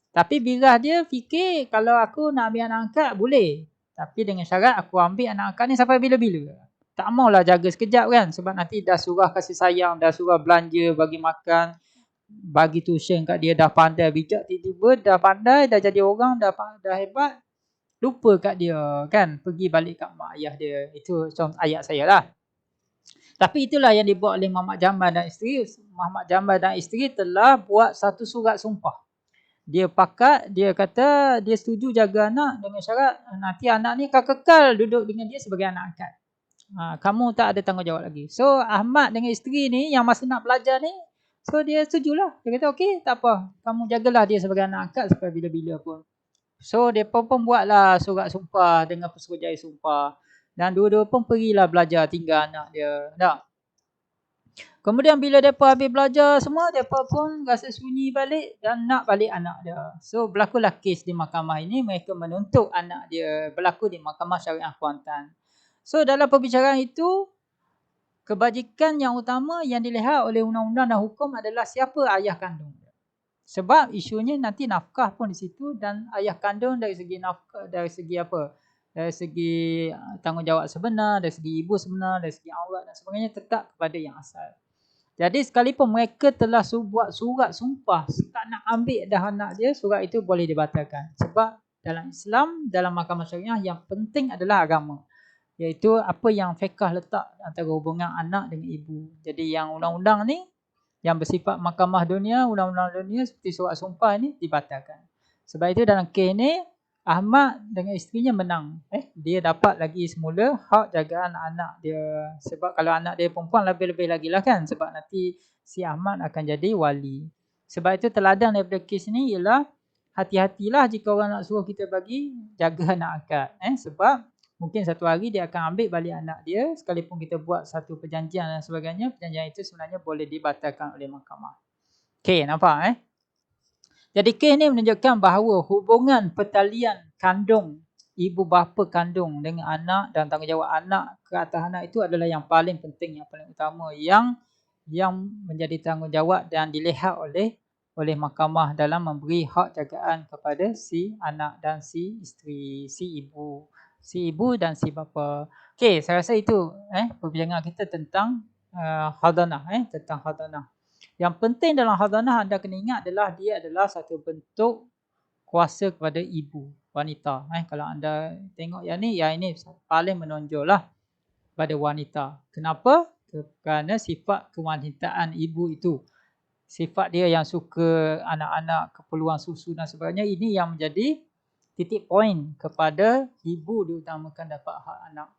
Tapi birah dia fikir kalau aku nak ambil anak angkat boleh. Tapi dengan syarat aku ambil anak angkat ni sampai bila-bila. Tak maulah jaga sekejap kan, sebab nanti dah surah kasih sayang, dah surah belanja, bagi makan, bagi tuition kat dia, dah pandai bijak, tiba-tiba dah pandai, dah jadi orang, dah hebat, lupa kat dia kan, pergi balik kat mak ayah dia. Itu contoh ayat saya lah. Tapi itulah yang dibuat oleh Muhammad Jamal dan isteri. Muhammad Jamal dan isteri telah buat satu surat sumpah. Dia pakat, dia kata dia setuju jaga anak dengan syarat nanti anak ni kekal duduk dengan dia sebagai anak angkat. Kamu tak ada tanggungjawab lagi. So Ahmad dengan isteri ni yang masa nak belajar ni, so dia setujulah. Dia kata okey, tak apa. Kamu jagalah dia sebagai anak angkat sampai bila-bila pun. So dia pun buatlah surat sumpah dengan pesuruhjaya sumpah. Dan dua-dua pun pergilah belajar tinggal anak dia. Tak? Kemudian bila mereka habis belajar semua, mereka pun rasa sunyi balik dan nak balik anak dia. So berlakulah kes di mahkamah ini, mereka menuntut anak dia, berlaku di Mahkamah Syariah Kuantan. So dalam perbicaraan itu, kebajikan yang utama yang dilihat oleh undang-undang dan hukum adalah siapa ayah kandung. Sebab isunya nanti nafkah pun di situ, dan ayah kandung dari segi nafkah, dari segi apa? Dari segi tanggungjawab sebenar, dari segi ibu sebenar, dari segi aurat dan sebagainya tetap kepada yang asal. Jadi sekalipun mereka telah buat surat sumpah tak nak ambil dah anak dia, surat itu boleh dibatalkan. Sebab dalam Islam, dalam mahkamah syariah yang penting adalah agama. Iaitu apa yang fiqh letak antara hubungan anak dengan ibu. Jadi yang undang-undang ni yang bersifat mahkamah dunia, undang-undang dunia seperti surat sumpah ni dibatalkan. Sebab itu dalam kes ni Ahmad dengan isterinya menang. Dia dapat lagi semula hak jagaan anak dia. Sebab kalau anak dia perempuan lebih-lebih lagi lah kan. Sebab nanti si Ahmad akan jadi wali. Sebab itu teladan daripada kes ni ialah hati-hatilah jika orang nak suruh kita bagi jaga anak angkat. Sebab mungkin satu hari dia akan ambil balik anak dia, sekalipun kita buat satu perjanjian dan sebagainya, perjanjian itu sebenarnya boleh dibatalkan oleh mahkamah. Okey, nampak Jadi kes ni menunjukkan bahawa hubungan pertalian kandung, ibu bapa kandung dengan anak dan tanggungjawab anak ke atas anak itu adalah yang paling penting, yang paling utama, yang menjadi tanggungjawab dan dilihat oleh mahkamah dalam memberi hak jagaan kepada si anak dan si isteri, si ibu dan si bapa. Okey, saya rasa itu perbincangan kita tentang hadanah, tentang hadanah. Yang penting dalam hadanah anda kena ingat adalah dia adalah satu bentuk kuasa kepada ibu, wanita. Kalau anda tengok yang ini paling menonjollah pada wanita. Kenapa? Kerana sifat kewanitaan ibu itu. Sifat dia yang suka anak-anak, keperluan susu dan sebagainya, ini yang menjadi titik poin kepada ibu diutamakan dapat hak anak.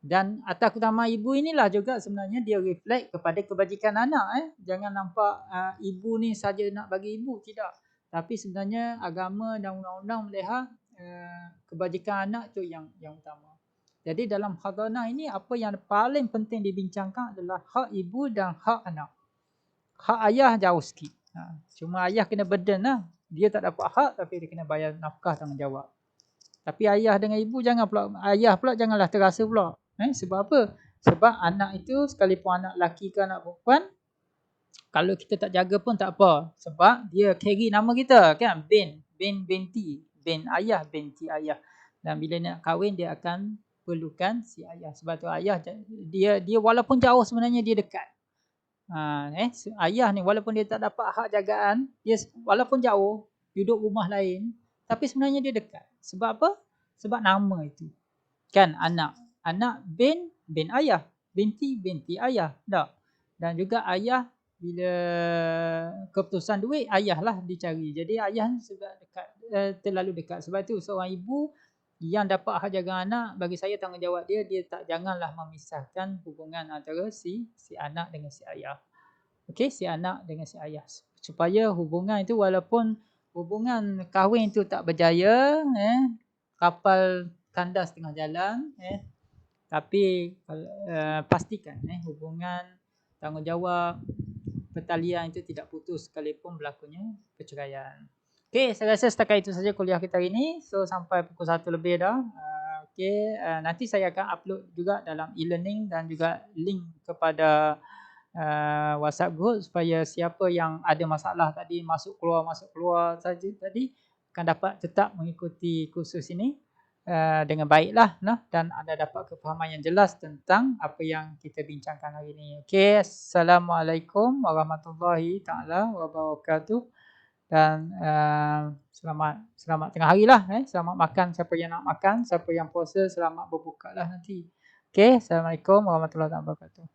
Dan atas utama ibu inilah juga sebenarnya dia reflect kepada kebajikan anak. Jangan nampak ibu ni saja nak bagi ibu, tidak. Tapi sebenarnya agama dan undang-undang melihat kebajikan anak tu yang utama. Jadi dalam hadanah ini apa yang paling penting dibincangkan adalah hak ibu dan hak anak. Hak ayah jauh sikit. Cuma ayah kena burden lah. Dia tak dapat hak tapi dia kena bayar nafkah tanggungjawab. Tapi ayah dengan ibu ayah pula janganlah terasa pula. Sebab apa? Sebab anak itu sekalipun anak lelaki ke anak perempuan, kalau kita tak jaga pun tak apa. Sebab dia carry nama kita kan. Bin binti. Bin ayah, binti ayah. Dan bila nak kahwin dia akan perlukan si ayah. Sebab tu ayah dia walaupun jauh sebenarnya dia dekat. Ayah ni walaupun dia tak dapat hak jagaan, dia walaupun jauh, duduk rumah lain, tapi sebenarnya dia dekat. Sebab apa? Sebab nama itu. Kan anak bin ayah, binti ayah. Tak. Dan juga ayah bila keputusan duit ayah lah dicari. Jadi ayah ni sebab dekat, terlalu dekat. Sebab itu seorang ibu yang dapat hak jaga anak, bagi saya tanggungjawab dia janganlah memisahkan hubungan antara si anak dengan si ayah. Okey, si anak dengan si ayah. Supaya hubungan itu walaupun hubungan kahwin itu tak berjaya, kapal kandas tengah jalan, tapi pastikan hubungan, tanggungjawab, pertalian itu tidak putus sekalipun berlakunya perceraian. Okey, saya rasa setakat itu saja kuliah kita hari ini. So sampai pukul 1 lebih dah. Okey, nanti saya akan upload juga dalam e-learning dan juga link kepada WhatsApp group supaya siapa yang ada masalah tadi masuk keluar saja tadi akan dapat tetap mengikuti kursus ini dengan baiklah, dan anda dapat kefahaman yang jelas tentang apa yang kita bincangkan hari ini. Okey, Assalamualaikum warahmatullahi taala wabarakatuh. Dan selamat tengah hari lah. Selamat makan siapa yang nak makan, siapa yang puasa selamat berbuka lah nanti. Okey, Assalamualaikum warahmatullahi wabarakatuh.